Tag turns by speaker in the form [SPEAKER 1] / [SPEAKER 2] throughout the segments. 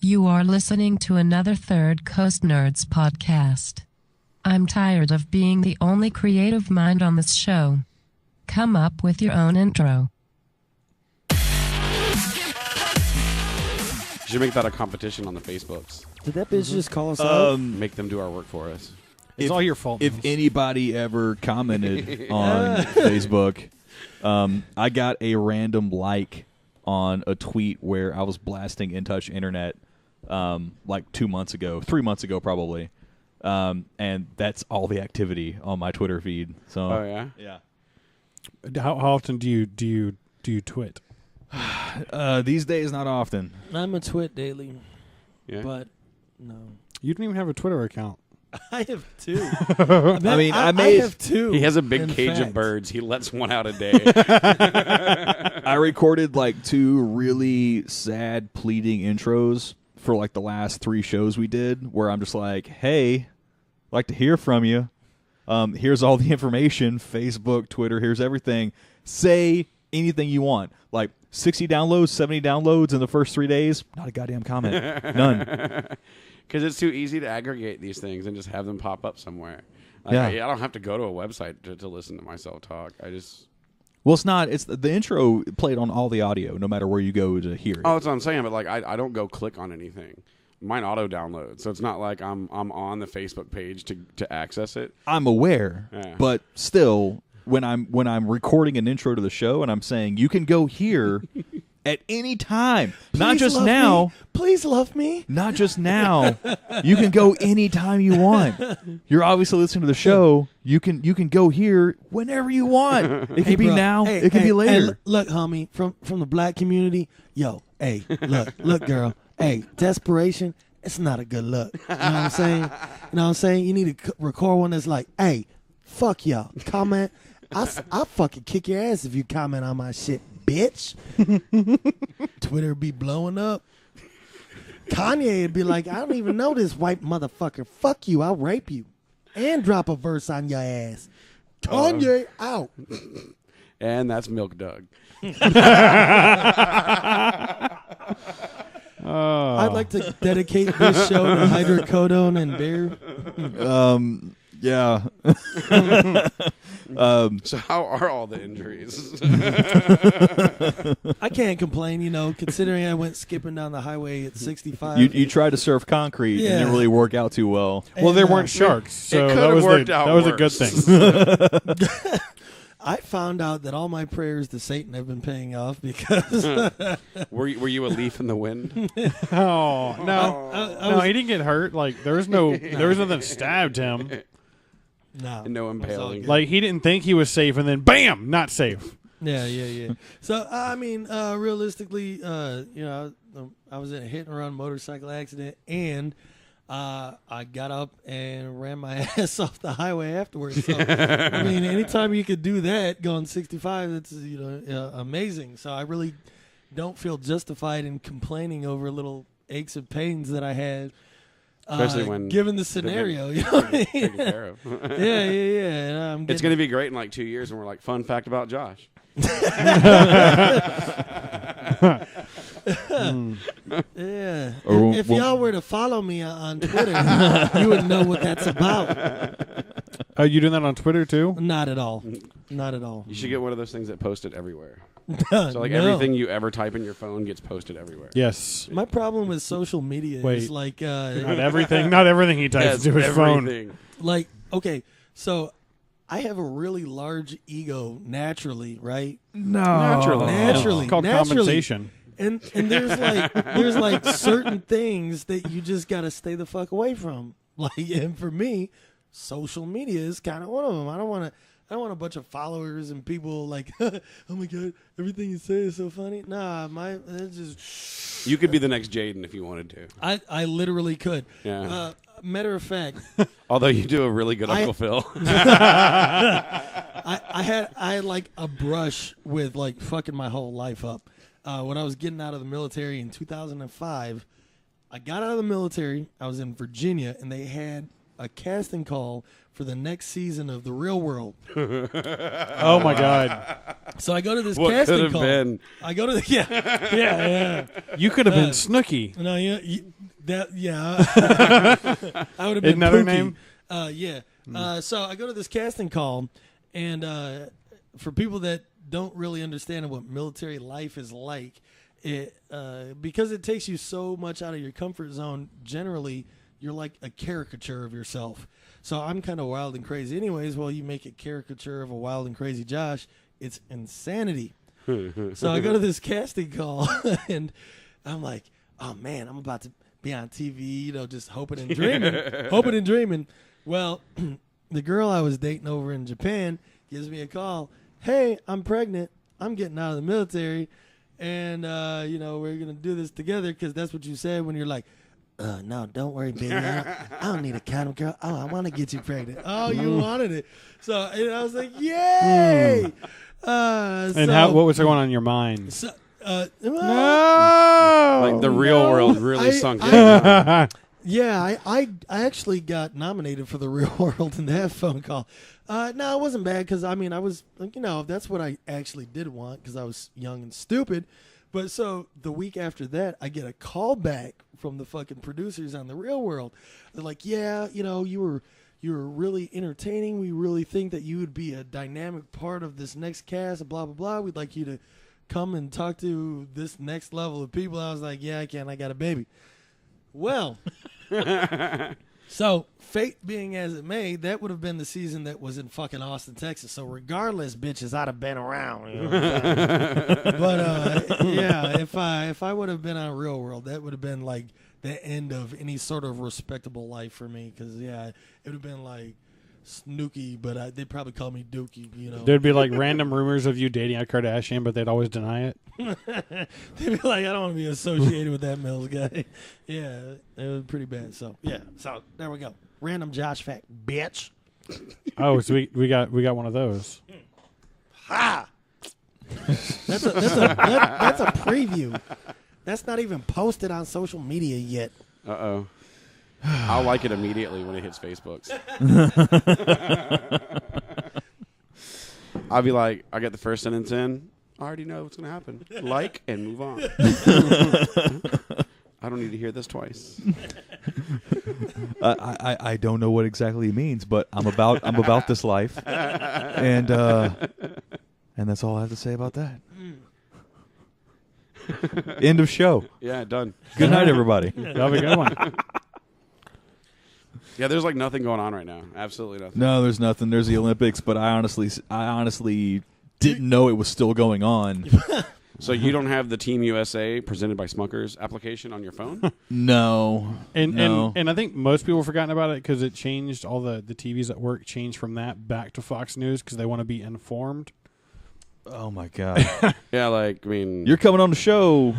[SPEAKER 1] You are listening to another Third Coast Nerds podcast. I'm tired of being the only creative mind on this show. Come up with your own intro.
[SPEAKER 2] You should make that a competition on the Facebooks.
[SPEAKER 3] Did that bitch just call us out?
[SPEAKER 2] Make them do our work for us.
[SPEAKER 4] It's all your fault.
[SPEAKER 5] If anybody ever commented on Facebook, I got a random like on a tweet where I was blasting In Touch Internet like 3 months ago probably. And that's all the activity on my Twitter feed. So,
[SPEAKER 2] Oh yeah,
[SPEAKER 5] yeah.
[SPEAKER 4] How often do you twit?
[SPEAKER 5] These days, not often.
[SPEAKER 3] I'm a twit daily,
[SPEAKER 2] yeah.
[SPEAKER 3] but no.
[SPEAKER 4] You don't even have a Twitter account.
[SPEAKER 3] I have two.
[SPEAKER 5] I
[SPEAKER 3] have two.
[SPEAKER 2] He has a big
[SPEAKER 3] in
[SPEAKER 2] cage
[SPEAKER 3] fact.
[SPEAKER 2] of birds. He lets one out a day.
[SPEAKER 5] I recorded like 2 really sad, pleading intros for like the last 3 shows we did, where I'm just like, "Hey, I'd like to hear from you. Here's all the information: Facebook, Twitter. Here's everything. Say anything you want. Like 60 downloads, 70 downloads in the first 3 days. Not a goddamn comment. None."
[SPEAKER 2] Because it's too easy to aggregate these things and just have them pop up somewhere. Like,
[SPEAKER 5] Yeah.
[SPEAKER 2] I don't have to go to a website to listen to myself talk.
[SPEAKER 5] Well, it's not. It's the intro played on all the audio, no matter where you go to hear it.
[SPEAKER 2] Oh, that's what I'm saying. But like, I don't go click on anything. Mine auto downloads, so it's not like I'm on the Facebook page to access it.
[SPEAKER 5] I'm aware,
[SPEAKER 2] Yeah.
[SPEAKER 5] but still, when I'm recording an intro to the show and I'm saying you can go here at any time, not
[SPEAKER 3] Please
[SPEAKER 5] just
[SPEAKER 3] love
[SPEAKER 5] now.
[SPEAKER 3] me. Please love me.
[SPEAKER 5] Not just now. You can go anytime you want. You're obviously listening to the show. You can go here whenever you want. It can be
[SPEAKER 3] bro.
[SPEAKER 5] now.
[SPEAKER 3] Hey,
[SPEAKER 5] it can be
[SPEAKER 3] hey,
[SPEAKER 5] later.
[SPEAKER 3] hey, look, homie, from the black community, yo, hey, look, girl, hey, desperation, it's not a good look. You know what I'm saying? You know what I'm saying? You need to record one that's like, hey, fuck y'all. Comment. I'll fucking kick your ass if you comment on my shit, bitch. Twitter be blowing up. Kanye would be like, I don't even know this white motherfucker. Fuck you. I'll rape you. And drop a verse on your ass. Kanye out.
[SPEAKER 2] And that's Milk Doug.
[SPEAKER 3] I'd like to dedicate this show to hydrocodone and beer.
[SPEAKER 5] Yeah.
[SPEAKER 2] So how are all the injuries?
[SPEAKER 3] I can't complain, considering I went skipping down the highway at 65.
[SPEAKER 5] You tried to surf concrete.
[SPEAKER 3] Yeah.
[SPEAKER 5] It didn't really work out too well.
[SPEAKER 4] Well, there
[SPEAKER 3] And,
[SPEAKER 4] weren't sharks, so
[SPEAKER 2] could
[SPEAKER 4] that
[SPEAKER 2] have
[SPEAKER 4] was
[SPEAKER 2] worked out
[SPEAKER 4] that was a good
[SPEAKER 2] worse.
[SPEAKER 4] thing.
[SPEAKER 3] I found out that all my prayers to Satan have been paying off because
[SPEAKER 2] Were you a leaf in the wind?
[SPEAKER 4] Oh no,
[SPEAKER 3] I
[SPEAKER 4] no,
[SPEAKER 3] was-
[SPEAKER 4] he didn't get hurt. Like there was nothing that stabbed him.
[SPEAKER 3] no,
[SPEAKER 2] And no
[SPEAKER 3] it was all
[SPEAKER 2] impaling.
[SPEAKER 3] good.
[SPEAKER 4] Like he didn't think he was safe, and then bam, not safe.
[SPEAKER 3] Yeah. So I mean, realistically, I was in a hit and run motorcycle accident, and I got up and ran my ass off the highway afterwards. So, I mean, anytime you could do that going 65, that's amazing. So I really don't feel justified in complaining over little aches and pains that I had.
[SPEAKER 2] Especially when
[SPEAKER 3] given the scenario, you know what I mean?
[SPEAKER 2] Taken care of.
[SPEAKER 3] Yeah. And I'm
[SPEAKER 2] It's going to be great in like 2 years, and we're like, fun fact about Josh.
[SPEAKER 3] Yeah.
[SPEAKER 5] Or
[SPEAKER 3] If
[SPEAKER 5] we'll-
[SPEAKER 3] y'all were to follow me on Twitter, you would know what that's about.
[SPEAKER 4] Are you doing that on Twitter too?
[SPEAKER 3] Not at all. Not at all.
[SPEAKER 2] You should get one of those things that post it everywhere.
[SPEAKER 3] So
[SPEAKER 2] So like everything you ever type in your phone gets posted everywhere.
[SPEAKER 4] Yes.
[SPEAKER 3] My problem with social media
[SPEAKER 4] Wait.
[SPEAKER 3] is like,
[SPEAKER 4] Not everything. Not everything he types
[SPEAKER 2] Yes,
[SPEAKER 4] into his phone.
[SPEAKER 2] everything.
[SPEAKER 3] okay, so I have a really large ego naturally, right?
[SPEAKER 5] No.
[SPEAKER 3] Naturally.
[SPEAKER 4] It's called
[SPEAKER 3] Naturally.
[SPEAKER 4] compensation.
[SPEAKER 3] And there's like certain things that you just got to stay the fuck away from. Like, and for me, social media is kind of one of them. I don't want a bunch of followers and people like, oh my god, everything you say is so funny. Nah, it's just
[SPEAKER 2] You could be the nehad Jaden if you wanted to.
[SPEAKER 3] I literally could.
[SPEAKER 2] Yeah.
[SPEAKER 3] Matter of fact,
[SPEAKER 2] Although you do a really good Uncle Phil.
[SPEAKER 3] I had like a brush with like fucking my whole life up. When I was getting out of the military in 2005, I got out of the military. I was in Virginia, and they had a casting call for the next season of The Real World.
[SPEAKER 4] Oh my God!
[SPEAKER 3] So I go to this
[SPEAKER 2] What could
[SPEAKER 3] casting
[SPEAKER 2] have
[SPEAKER 3] call.
[SPEAKER 2] been?
[SPEAKER 3] I go to the yeah.
[SPEAKER 4] You could have been Snooky.
[SPEAKER 3] No, I would have been
[SPEAKER 4] Isn't that her
[SPEAKER 3] Pookie.
[SPEAKER 4] name?
[SPEAKER 3] Yeah. So I go to this casting call, and for people that don't really understand what military life is like, because it takes you so much out of your comfort zone, generally you're like a caricature of yourself. So I'm kind of wild and crazy anyways. Well, you make a caricature of a wild and crazy Josh, it's insanity. So I go to this casting call, and I'm like, oh man, I'm about to be on TV, just hoping and dreaming. Well, the girl I was dating over in Japan gives me a call. Hey, I'm pregnant. I'm getting out of the military, and we're gonna do this together because that's what you said when you're like, no, don't worry, baby. I don't need a condom, girl. Oh, I want to get you pregnant. Oh, you wanted it. So I was like, yay.
[SPEAKER 4] And what was going on in your mind?
[SPEAKER 3] So,
[SPEAKER 4] No!
[SPEAKER 2] Like the real world really sunk in.
[SPEAKER 3] Yeah, I actually got nominated for The Real World in that phone call. No, it wasn't bad because, I was, that's what I actually did want because I was young and stupid. But so the week after that, I get a call back from the fucking producers on The Real World. They're like, yeah, you were really entertaining. We really think that you would be a dynamic part of this next cast, blah, blah, blah. We'd like you to come and talk to this next level of people. I was like, yeah, I can. I got a baby. Well, so fate being as it may, that would have been the season that was in fucking Austin, Texas. So regardless, bitches, I'd have been around. You know what I'm saying? But yeah, if I would have been on Real World, that would have been like the end of any sort of respectable life for me. Because yeah, it would have been like Snooky, but they'd probably call me Dookie.
[SPEAKER 4] There'd be like random rumors of you dating a Kardashian, but they'd always deny it.
[SPEAKER 3] They'd be like, I don't want to be associated with that Mills guy. Yeah, it was pretty bad. So yeah, so there we go. Random Josh fact, bitch.
[SPEAKER 4] Oh, so we got one of those.
[SPEAKER 3] Ha! That's a preview. That's not even posted on social media yet.
[SPEAKER 2] Uh-oh. I'll like it immediately when it hits Facebook's. I'll be like, I get the first sentence in. I already know what's going to happen. Like and move on. I don't need to hear this twice.
[SPEAKER 5] I don't know what exactly he means, but I'm about this life, and that's all I have to say about that. End of show.
[SPEAKER 2] Yeah, done.
[SPEAKER 5] Good night, everybody.
[SPEAKER 4] That'll be a good one.
[SPEAKER 2] Yeah, there's like nothing going on right now. Absolutely nothing.
[SPEAKER 5] No, there's nothing. There's the Olympics, but I honestly didn't know it was still going on.
[SPEAKER 2] So you don't have the Team USA presented by Smuckers application on your phone?
[SPEAKER 5] No.
[SPEAKER 4] And I think most people have forgotten about it because it changed. All the TVs at work changed from that back to Fox News because they want to be informed.
[SPEAKER 5] Oh my God.
[SPEAKER 2] Yeah,
[SPEAKER 5] you're coming on the show.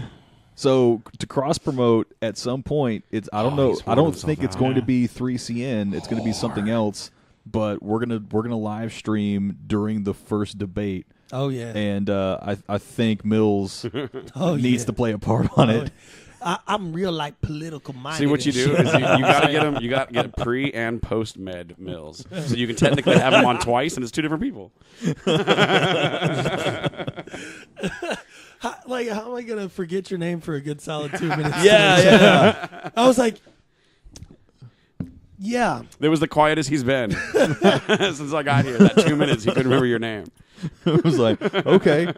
[SPEAKER 5] So to cross promote at some point, I don't know. I don't think it's going to be 3CN. It's going to be something else. But we're gonna live stream during the first debate.
[SPEAKER 3] Oh yeah.
[SPEAKER 5] And I think Mills needs to play a part on it.
[SPEAKER 3] I'm real political minded.
[SPEAKER 2] See what you do is you got to get them. You got to get pre and post med Mills, so you can technically have them on twice, and it's two different people.
[SPEAKER 3] How am I gonna forget your name for a good solid 2 minutes?
[SPEAKER 5] Yeah.
[SPEAKER 3] I was like, yeah.
[SPEAKER 2] It was the quietest he's been since I got here. That 2 minutes, he couldn't remember your name.
[SPEAKER 5] It was like, okay,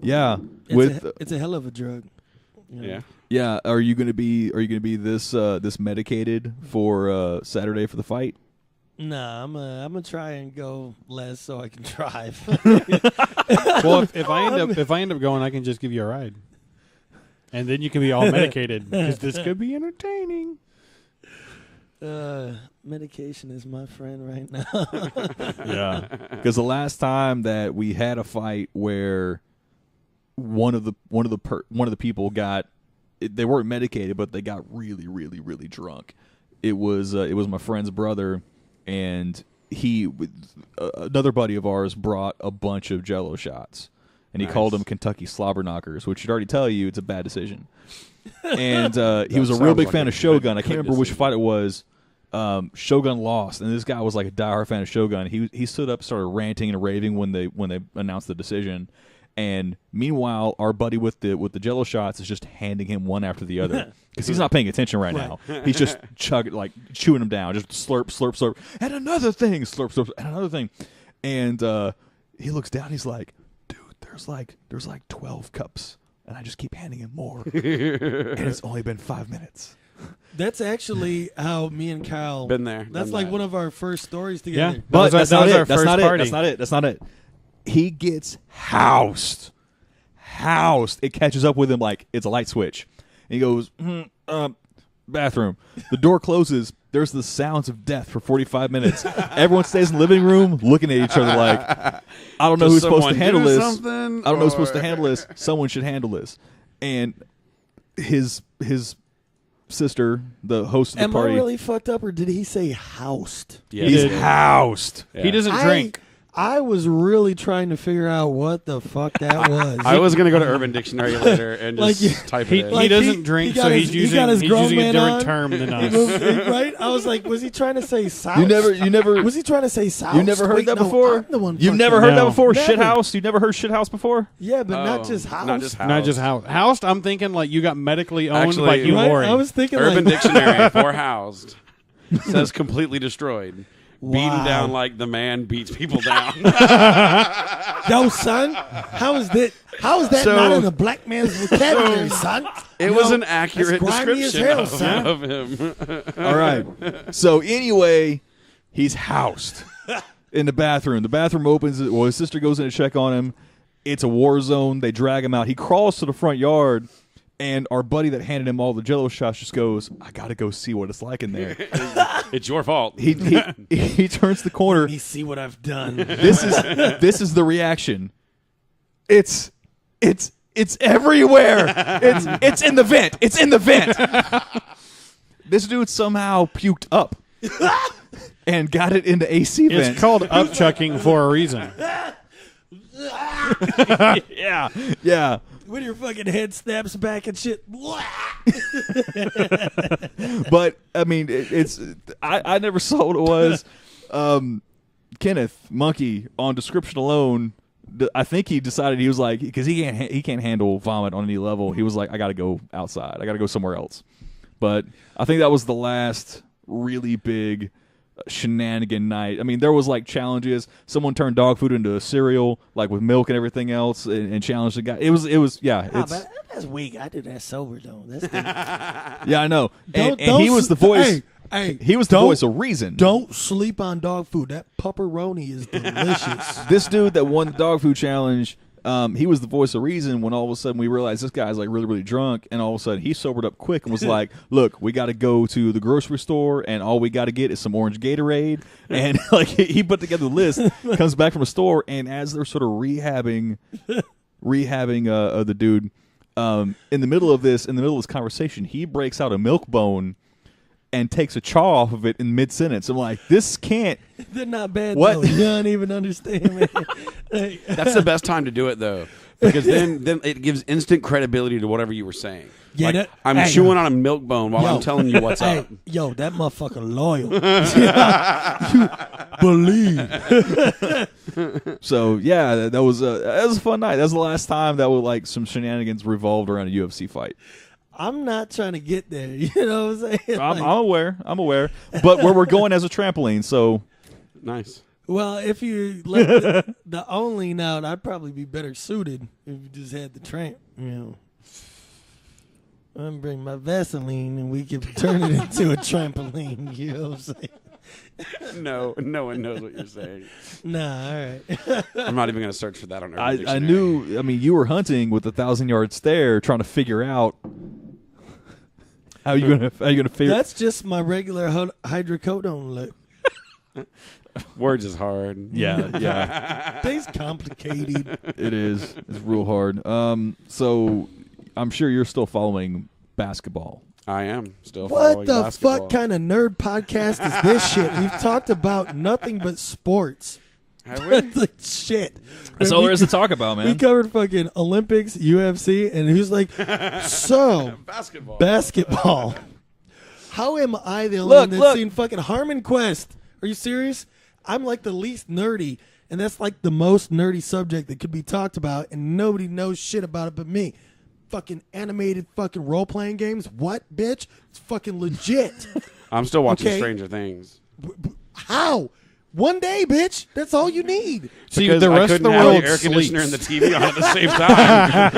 [SPEAKER 5] yeah.
[SPEAKER 3] It's a hell of a drug.
[SPEAKER 2] Yeah.
[SPEAKER 5] Yeah. Are you gonna be this medicated for Saturday for the fight?
[SPEAKER 3] Nah, I'm gonna try and go less so I can drive.
[SPEAKER 4] Well, if I end up going, I can just give you a ride, and then you can be all medicated because this could be entertaining.
[SPEAKER 3] Medication is my friend right now.
[SPEAKER 5] Yeah, because the last time that we had a fight where one of the people they weren't medicated, but they got really, really, really drunk. It was my friend's brother. And another buddy of ours brought a bunch of Jell-O shots, and he called them Kentucky slobber knockers, which should already tell you it's a bad decision. And he was a real big fan of Shogun. I can't remember which fight it was. Shogun lost, and this guy was like a diehard fan of Shogun. He stood up, started ranting and raving when they announced the decision. And meanwhile, our buddy with the Jello shots is just handing him one after the other because he's not paying attention right now. He's just chewing them down, just slurp, slurp, slurp, and another thing, slurp, slurp, and another thing. And he looks down. He's like, "Dude, there's like 12 cups, and I just keep handing him more, and it's only been 5 minutes."
[SPEAKER 3] That's actually how me and Kyle
[SPEAKER 2] been there.
[SPEAKER 3] That's
[SPEAKER 2] done
[SPEAKER 3] like
[SPEAKER 2] that.
[SPEAKER 3] one of our first stories together.
[SPEAKER 4] Yeah.
[SPEAKER 5] But
[SPEAKER 4] That was our first party.
[SPEAKER 5] That's not it. He gets housed. It catches up with him like it's a light switch. And he goes, bathroom. The door closes. There's the sounds of death for 45 minutes. Everyone stays in the living room looking at each other like, I don't know who's supposed to handle this. I don't know who's supposed to handle this. Someone should handle this. And his sister, the host of the party.
[SPEAKER 3] Am I really fucked up, or did he say housed?
[SPEAKER 2] Yeah,
[SPEAKER 5] He's
[SPEAKER 2] he did.
[SPEAKER 5] housed.
[SPEAKER 2] Yeah.
[SPEAKER 4] He doesn't drink.
[SPEAKER 3] I was really trying to figure out what the fuck that was.
[SPEAKER 2] I was gonna go to Urban Dictionary later and just
[SPEAKER 3] Like,
[SPEAKER 2] type
[SPEAKER 4] He,
[SPEAKER 2] it in.
[SPEAKER 3] Like,
[SPEAKER 4] he doesn't
[SPEAKER 3] he
[SPEAKER 4] drink,
[SPEAKER 3] got
[SPEAKER 4] so
[SPEAKER 3] his-
[SPEAKER 4] he's
[SPEAKER 3] he got his
[SPEAKER 4] using
[SPEAKER 3] grown
[SPEAKER 4] a
[SPEAKER 3] man
[SPEAKER 4] different
[SPEAKER 3] on.
[SPEAKER 4] term than
[SPEAKER 3] He
[SPEAKER 4] us.
[SPEAKER 3] moved- right? I was like, was he trying to say south?
[SPEAKER 5] You never
[SPEAKER 3] Was he trying to say south?
[SPEAKER 5] You never heard
[SPEAKER 3] Wait,
[SPEAKER 5] that
[SPEAKER 3] no,
[SPEAKER 5] before?
[SPEAKER 3] I'm the one
[SPEAKER 5] You've
[SPEAKER 3] fucking-
[SPEAKER 5] never heard that
[SPEAKER 4] No.
[SPEAKER 5] before?
[SPEAKER 3] Never.
[SPEAKER 5] Shit house? You've never heard shit house before?
[SPEAKER 3] Yeah, but not
[SPEAKER 2] Oh,
[SPEAKER 3] just house.
[SPEAKER 2] Not just house.
[SPEAKER 4] Not just housed. Housed, I'm thinking like you got medically owned
[SPEAKER 2] Actually,
[SPEAKER 4] by Hugh
[SPEAKER 3] Right?
[SPEAKER 4] Laurie.
[SPEAKER 3] I was thinking
[SPEAKER 2] Urban
[SPEAKER 3] like,
[SPEAKER 2] Dictionary for housed says completely destroyed. Beaten
[SPEAKER 3] Wow.
[SPEAKER 2] down like the man beats people down.
[SPEAKER 3] yo, son, how is that
[SPEAKER 2] So-
[SPEAKER 3] not in a black man's vocabulary, son?
[SPEAKER 2] It
[SPEAKER 3] You
[SPEAKER 2] was
[SPEAKER 3] know,
[SPEAKER 2] an accurate
[SPEAKER 3] that's grimy as
[SPEAKER 2] description
[SPEAKER 3] hell, son.
[SPEAKER 2] of him.
[SPEAKER 5] All right. So anyway, he's housed in the bathroom. The bathroom opens. Well, his sister goes in to check on him. It's a war zone. They drag him out. He crawls to the front yard, and our buddy that handed him all the Jello shots just goes, "I gotta go see what it's like in there."
[SPEAKER 2] It's your fault.
[SPEAKER 5] He turns the corner.
[SPEAKER 3] Let me see what I've done.
[SPEAKER 5] This is the reaction. It's everywhere. It's in the vent. It's in the vent. This dude somehow puked up and got it into AC vent.
[SPEAKER 4] It's called upchucking for a reason.
[SPEAKER 5] Yeah.
[SPEAKER 3] When your fucking head snaps back and shit.
[SPEAKER 5] But I mean, I never saw what it was. Kenneth Monkey on description alone. I think he decided he was like, because he can't handle vomit on any level. He was like, I got to go outside. I got to go somewhere else. But I think that was the last really big shenanigan night. I mean, there was like challenges. Someone turned dog food into a cereal, like with milk and everything else, and challenged the guy. It was yeah.
[SPEAKER 3] Nah,
[SPEAKER 5] It's
[SPEAKER 3] but that's weak. I did that sober though. That's
[SPEAKER 5] yeah, I know. And
[SPEAKER 3] Don't
[SPEAKER 5] he was the voice.
[SPEAKER 3] Hey,
[SPEAKER 5] He was the
[SPEAKER 3] don't-
[SPEAKER 5] voice of reason.
[SPEAKER 3] Don't sleep on dog food. That pepperoni is delicious.
[SPEAKER 5] This dude that won the dog food challenge, he was the voice of reason when all of a sudden we realized this guy's like really, really drunk, and all of a sudden he sobered up quick and was like, look, we got to go to the grocery store, and all we got to get is some orange Gatorade. And like he put together the list, comes back from the store, and as they're sort of rehabbing the dude, in the middle of this conversation, he breaks out a milk bone and takes a chaw off of it in mid-sentence. I'm like, this can't.
[SPEAKER 3] They're not bad
[SPEAKER 5] What?
[SPEAKER 3] though. You don't even understand, man. Like,
[SPEAKER 2] That's the best time to do it, though, because then it gives instant credibility to whatever you were saying.
[SPEAKER 3] Yeah,
[SPEAKER 2] Like,
[SPEAKER 3] that-
[SPEAKER 2] I'm
[SPEAKER 3] hey,
[SPEAKER 2] chewing on a milk bone while
[SPEAKER 3] yo.
[SPEAKER 2] I'm telling you what's
[SPEAKER 3] hey,
[SPEAKER 2] up.
[SPEAKER 3] yo, that motherfucker loyal. You believe.
[SPEAKER 5] So yeah, that was a fun night. That was the last time that was like some shenanigans revolved around a UFC fight.
[SPEAKER 3] I'm not trying to get there. You know what I'm saying?
[SPEAKER 5] I'm
[SPEAKER 3] Like,
[SPEAKER 5] aware. But where we're going as a trampoline, so
[SPEAKER 2] Nice.
[SPEAKER 3] well, if you let the only out, I'd probably be better suited if you just had the tramp. You know, I'm gonna bring my Vaseline and we can turn it into a trampoline. You know what I'm saying?
[SPEAKER 2] No one knows what you're saying.
[SPEAKER 3] Nah, all right.
[SPEAKER 2] I'm not even going to search for that on Urban
[SPEAKER 5] I
[SPEAKER 2] Dictionary.
[SPEAKER 5] knew. I mean, you were hunting with the 1,000-yard stare, trying to figure out how you gonna figure.
[SPEAKER 3] That's just my regular hydrocodone look.
[SPEAKER 2] Words is hard.
[SPEAKER 5] Yeah,
[SPEAKER 3] Things complicated.
[SPEAKER 5] it is. It's real hard. So I'm sure you're still following basketball.
[SPEAKER 2] I am still
[SPEAKER 3] What
[SPEAKER 2] following
[SPEAKER 3] the
[SPEAKER 2] basketball.
[SPEAKER 3] fuck kind of nerd podcast is this shit? We've talked about nothing but sports.
[SPEAKER 2] Have we?
[SPEAKER 3] Like shit.
[SPEAKER 5] That's all there is to talk about,
[SPEAKER 3] We
[SPEAKER 5] man.
[SPEAKER 3] covered fucking Olympics, UFC, and he was like, so
[SPEAKER 2] Basketball.
[SPEAKER 3] basketball. How am I the only one that's
[SPEAKER 5] look.
[SPEAKER 3] seen fucking Harmon Quest? Are you serious? I'm like the least nerdy, and that's like the most nerdy subject that could be talked about, and nobody knows shit about it but me. Fucking animated fucking role-playing games? What, bitch? It's fucking legit.
[SPEAKER 2] I'm still watching
[SPEAKER 3] Okay.
[SPEAKER 2] Stranger Things.
[SPEAKER 3] How? One day, bitch. That's all you need.
[SPEAKER 4] See,
[SPEAKER 2] Because
[SPEAKER 4] the
[SPEAKER 2] I
[SPEAKER 4] rest of
[SPEAKER 2] couldn't
[SPEAKER 4] the
[SPEAKER 2] have
[SPEAKER 4] world
[SPEAKER 2] the air conditioner and
[SPEAKER 4] sleeps.
[SPEAKER 2] the TV on at the same time.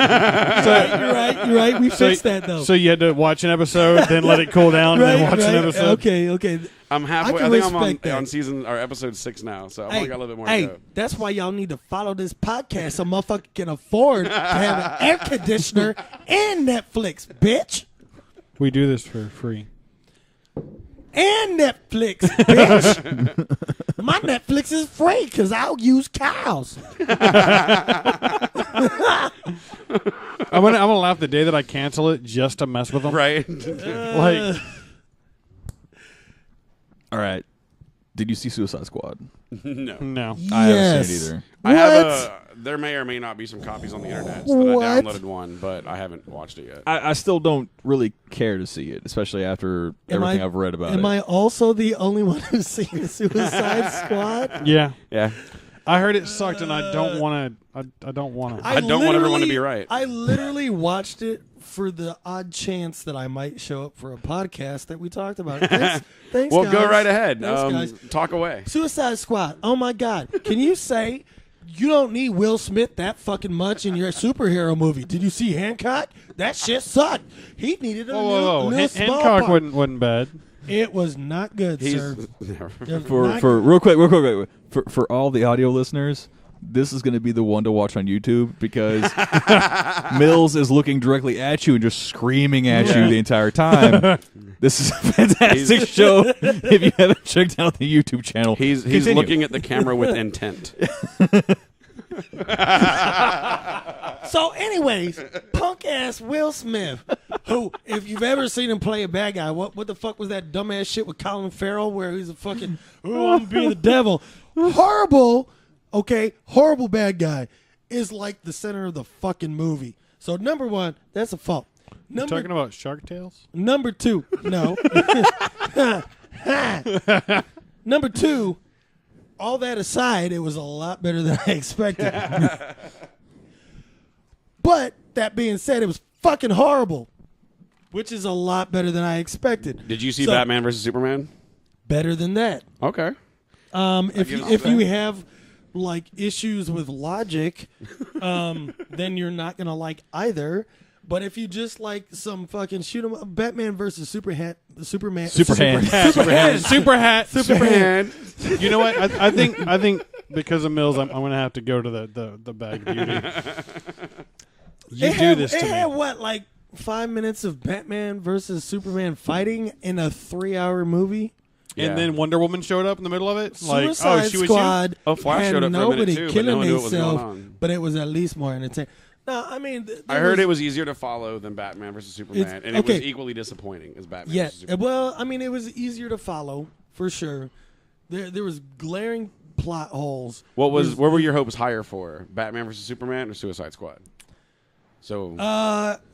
[SPEAKER 3] You're right. We fixed that, though.
[SPEAKER 4] So you had to watch an episode, then let it cool down, and then watch an episode.
[SPEAKER 3] Okay.
[SPEAKER 2] I'm halfway.
[SPEAKER 3] I
[SPEAKER 2] I
[SPEAKER 3] can
[SPEAKER 2] think I'm
[SPEAKER 3] respect that.
[SPEAKER 2] on season or episode 6 now, so I've only got a little bit more
[SPEAKER 3] hey,
[SPEAKER 2] to go.
[SPEAKER 3] that's why y'all need to follow this podcast so motherfucker can afford to have an air conditioner and Netflix, bitch.
[SPEAKER 4] We do this for free.
[SPEAKER 3] And Netflix, bitch. My Netflix is free because I'll use cows.
[SPEAKER 4] I'm gonna laugh the day that I cancel it just to mess with them.
[SPEAKER 2] Right?
[SPEAKER 4] Like,
[SPEAKER 5] All right. Did you see Suicide Squad?
[SPEAKER 2] No.
[SPEAKER 4] no.
[SPEAKER 5] I haven't
[SPEAKER 3] Yes.
[SPEAKER 5] seen it either.
[SPEAKER 2] I have there may or may not be some copies on the internet so that
[SPEAKER 3] What?
[SPEAKER 2] I downloaded one, but I haven't watched it yet.
[SPEAKER 5] I still don't really care to see it, especially after everything I've read about it.
[SPEAKER 3] Am I also the only one who's seen Suicide Squad?
[SPEAKER 4] Yeah.
[SPEAKER 2] Yeah.
[SPEAKER 4] I heard it sucked, and I don't want to. I don't want to.
[SPEAKER 2] I don't want everyone to be
[SPEAKER 3] literally-
[SPEAKER 2] right.
[SPEAKER 3] I literally watched it for the odd chance that I might show up for a podcast that we talked about. Thanks,
[SPEAKER 2] Well,
[SPEAKER 3] guys.
[SPEAKER 2] go right ahead.
[SPEAKER 3] Thanks, guys.
[SPEAKER 2] Talk away.
[SPEAKER 3] Suicide Squad. Oh my God! Can you say you don't need Will Smith that fucking much in your superhero movie? Did you see Hancock? That shit sucked. He needed a
[SPEAKER 4] Whoa.
[SPEAKER 3] little small
[SPEAKER 4] Hancock
[SPEAKER 3] part.
[SPEAKER 4] wasn't bad.
[SPEAKER 3] It was not good, sir.
[SPEAKER 5] for real quick, for all the audio listeners, this is going to be the one to watch on YouTube because Mills is looking directly at you and just screaming at you the entire time. This is a fantastic show. If you haven't checked out the YouTube channel,
[SPEAKER 2] He's
[SPEAKER 5] continue.
[SPEAKER 2] looking at the camera with intent.
[SPEAKER 3] So, anyways, punk ass Will Smith, who, if you've ever seen him play a bad guy, what the fuck was that dumbass shit with Colin Farrell where he's a fucking I'm being the devil? Horrible bad guy is like the center of the fucking movie. So number one, that's a fault.
[SPEAKER 4] Talking about Shark Tales?
[SPEAKER 3] Number two, no. Number two, all that aside, it was a lot better than I expected. But that being said, it was fucking horrible, which is a lot better than I expected.
[SPEAKER 2] Did you see
[SPEAKER 3] So,
[SPEAKER 2] Batman versus Superman?
[SPEAKER 3] Better than that.
[SPEAKER 2] Okay.
[SPEAKER 3] If you have like issues with logic, then you're not gonna like either. But if you just like some fucking shoot 'em up, Batman versus Superman.
[SPEAKER 4] Super hat. You know what? I think because of Mills, I'm going to have to go to the bag of beauty. You do this to
[SPEAKER 3] It had
[SPEAKER 4] me.
[SPEAKER 3] what, like 5 minutes of Batman versus Superman fighting in a 3-hour movie?
[SPEAKER 2] Yeah.
[SPEAKER 4] And then Wonder Woman showed up in the middle of it. Like,
[SPEAKER 3] Suicide
[SPEAKER 4] she was
[SPEAKER 3] Squad.
[SPEAKER 2] Oh, Flash
[SPEAKER 3] had
[SPEAKER 2] showed up for a minute,
[SPEAKER 3] nobody
[SPEAKER 2] too, but
[SPEAKER 3] killing
[SPEAKER 2] no one knew what was
[SPEAKER 3] himself,
[SPEAKER 2] going on.
[SPEAKER 3] but it was at least more entertaining. No, I mean,
[SPEAKER 2] I heard it was easier to follow than Batman versus Superman, and it was
[SPEAKER 3] okay.
[SPEAKER 2] equally disappointing as Batman
[SPEAKER 3] Yeah,
[SPEAKER 2] versus Superman.
[SPEAKER 3] well, I mean, it was easier to follow for sure. There was glaring plot holes.
[SPEAKER 2] What were your hopes higher for? Batman versus Superman or Suicide Squad? So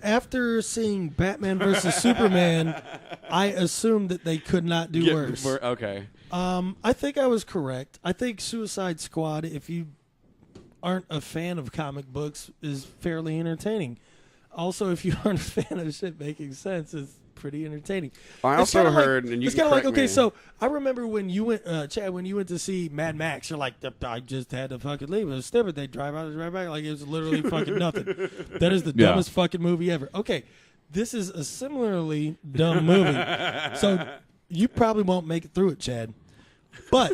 [SPEAKER 3] After seeing Batman versus Superman, I assumed that they could not do worse.
[SPEAKER 2] Okay.
[SPEAKER 3] I think I was correct. I think Suicide Squad, if you aren't a fan of comic books, is fairly entertaining. Also, if you aren't a fan of shit making sense, it's pretty entertaining.
[SPEAKER 2] I
[SPEAKER 3] It's
[SPEAKER 2] also
[SPEAKER 3] kinda like-
[SPEAKER 2] heard, and you
[SPEAKER 3] it's
[SPEAKER 2] can
[SPEAKER 3] kind of like,
[SPEAKER 2] correct
[SPEAKER 3] okay,
[SPEAKER 2] me.
[SPEAKER 3] so I remember when you went, Chad, when you went to see Mad Max, you're like, I just had to fucking leave. It was stupid. They drive out, drive back. Like, it was literally fucking nothing. That is the
[SPEAKER 5] Yeah.
[SPEAKER 3] dumbest fucking movie ever. Okay, this is a similarly dumb movie. So you probably won't make it through it, Chad. But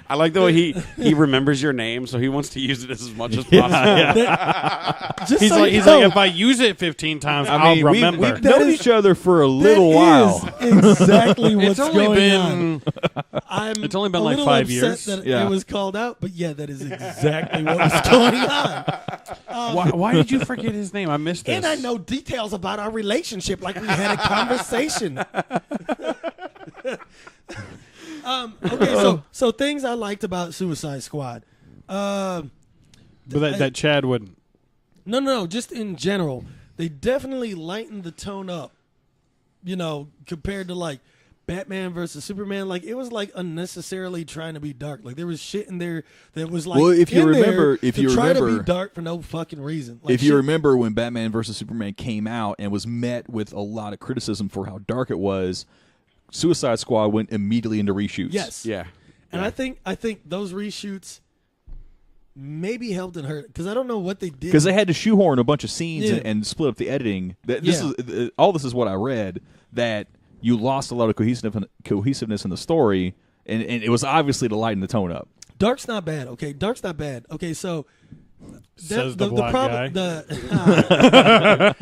[SPEAKER 2] I like the way he remembers your name, so he wants to use it as much as possible.
[SPEAKER 3] just
[SPEAKER 4] He's
[SPEAKER 3] so
[SPEAKER 4] like,
[SPEAKER 3] you know,
[SPEAKER 4] if I use it 15 times,
[SPEAKER 5] I
[SPEAKER 4] I'll
[SPEAKER 5] mean,
[SPEAKER 4] remember.
[SPEAKER 5] we've known each other for a little
[SPEAKER 3] that
[SPEAKER 5] while.
[SPEAKER 3] is exactly what's
[SPEAKER 4] It's only
[SPEAKER 3] going on.
[SPEAKER 4] been
[SPEAKER 3] I'm
[SPEAKER 4] It's only been
[SPEAKER 3] a
[SPEAKER 4] like
[SPEAKER 3] little
[SPEAKER 4] 5
[SPEAKER 3] upset
[SPEAKER 4] years.
[SPEAKER 3] that
[SPEAKER 5] Yeah.
[SPEAKER 3] it was called out, but yeah, that is exactly what was going on.
[SPEAKER 4] why did you forget his name? I missed this.
[SPEAKER 3] And I know details about our relationship, like we had a conversation. Okay, so things I liked about Suicide Squad.
[SPEAKER 4] but that Chad wouldn't.
[SPEAKER 3] No, just in general, they definitely lightened the tone up compared to like Batman versus Superman, like it was like unnecessarily trying to be dark. Like there was shit in there that was like,
[SPEAKER 5] well, if you remember,
[SPEAKER 3] try to be dark for no fucking reason. Like,
[SPEAKER 5] if you remember when Batman versus Superman came out and was met with a lot of criticism for how dark it was, Suicide Squad went immediately into reshoots.
[SPEAKER 3] Yes,
[SPEAKER 2] yeah,
[SPEAKER 3] and I think those reshoots maybe helped and hurt because I don't know what they did
[SPEAKER 5] because they had to shoehorn a bunch of scenes and split up the editing. All this is what I read, that you lost a lot of cohesiveness in the story, and it was obviously to lighten the tone up.
[SPEAKER 3] Dark's not bad, okay? Dark's not bad. Okay, so
[SPEAKER 4] Says the black guy.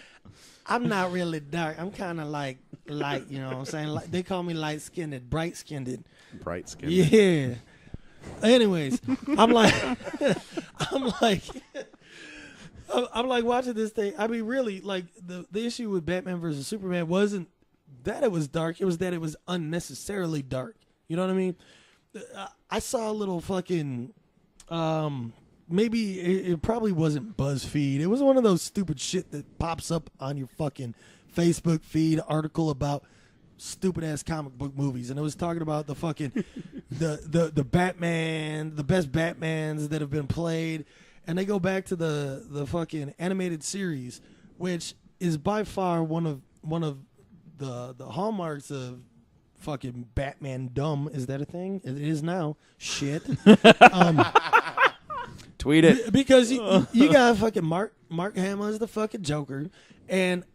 [SPEAKER 3] I'm not really dark. I'm kind of like light, you know what I'm saying? Like, they call me light-skinned, bright-skinned.
[SPEAKER 2] Bright-skinned.
[SPEAKER 3] Yeah. Anyways, I'm like watching this thing. I mean, really, like the issue with Batman versus Superman wasn't that it was dark. It was that it was unnecessarily dark. You know what I mean? I saw a little fucking, maybe it probably wasn't BuzzFeed. It was one of those stupid shit that pops up on your fucking Facebook feed, article about stupid ass comic book movies, and it was talking about the fucking the Batman, the best Batmans that have been played, and they go back to the fucking animated series, which is by far one of the hallmarks of fucking Batman dumb. Is that a thing? It is now. Shit.
[SPEAKER 2] Tweet it.
[SPEAKER 3] Because you got fucking Mark Hamill as the fucking Joker, and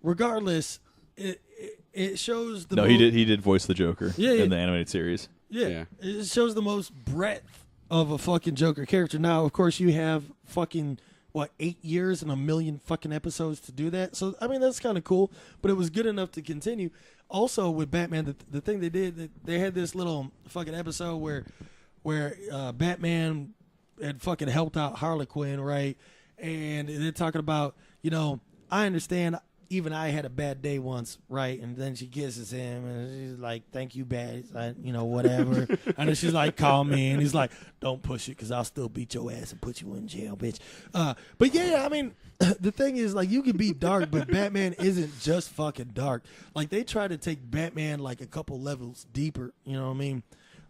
[SPEAKER 3] regardless, it shows the
[SPEAKER 5] he did voice the Joker in the animated series.
[SPEAKER 3] Yeah, it shows the most breadth of a fucking Joker character. Now, of course, you have fucking 8 years and a million fucking episodes to do that. So, I mean, that's kind of cool, but it was good enough to continue. Also, with Batman, the thing they did, they had this little fucking episode where Batman had fucking helped out Harley Quinn, right? And they're talking about, I understand even I had a bad day once, right? And then she kisses him, and she's like, "Thank you, Bat," whatever. And then she's like, "Call me," and he's like, "Don't push it, because I'll still beat your ass and put you in jail, bitch." But yeah, I mean, the thing is, like, you can be dark, but Batman isn't just fucking dark. Like, they try to take Batman like a couple levels deeper. You know what I mean?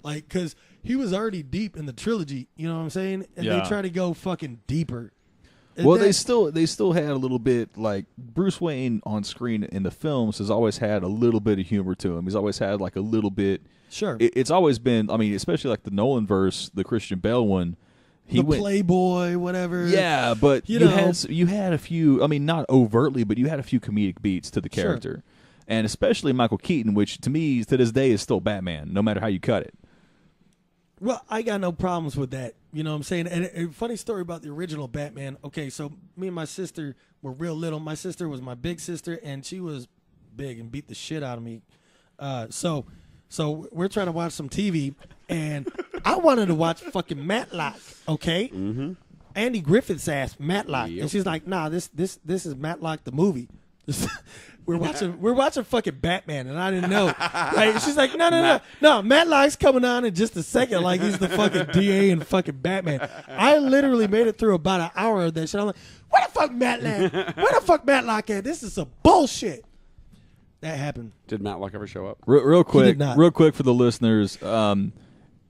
[SPEAKER 3] Like, because he was already deep in the trilogy. You know what I'm saying? And they try to go fucking deeper.
[SPEAKER 5] Well, they still had a little bit, like, Bruce Wayne on screen in the films has always had a little bit of humor to him. He's always had like a little bit.
[SPEAKER 3] Sure.
[SPEAKER 5] It's always been, I mean, especially like the Nolan verse, the Christian Bale one.
[SPEAKER 3] He went Playboy, whatever.
[SPEAKER 5] Yeah, but you had a few. I mean, not overtly, but you had a few comedic beats to the character, and especially Michael Keaton, which to me to this day is still Batman, no matter how you cut it.
[SPEAKER 3] Well, I got no problems with that. You know what I'm saying? And a funny story about the original Batman. Okay, so me and my sister were real little. My sister was my big sister, and she was big and beat the shit out of me. So we're trying to watch some TV, and I wanted to watch fucking Matlock. Okay, Andy Griffith's ass Matlock, and she's like, "Nah, this is Matlock the movie." We're watching fucking Batman, and I didn't know. Right? She's like, no, Matlock's coming on in just a second, like he's the fucking DA and fucking Batman. I literally made it through about an hour of that shit. I'm like, where the fuck Matlock? Where the fuck Matlock at? This is some bullshit. That happened.
[SPEAKER 2] Did Matlock ever show up?
[SPEAKER 5] Real quick for the listeners,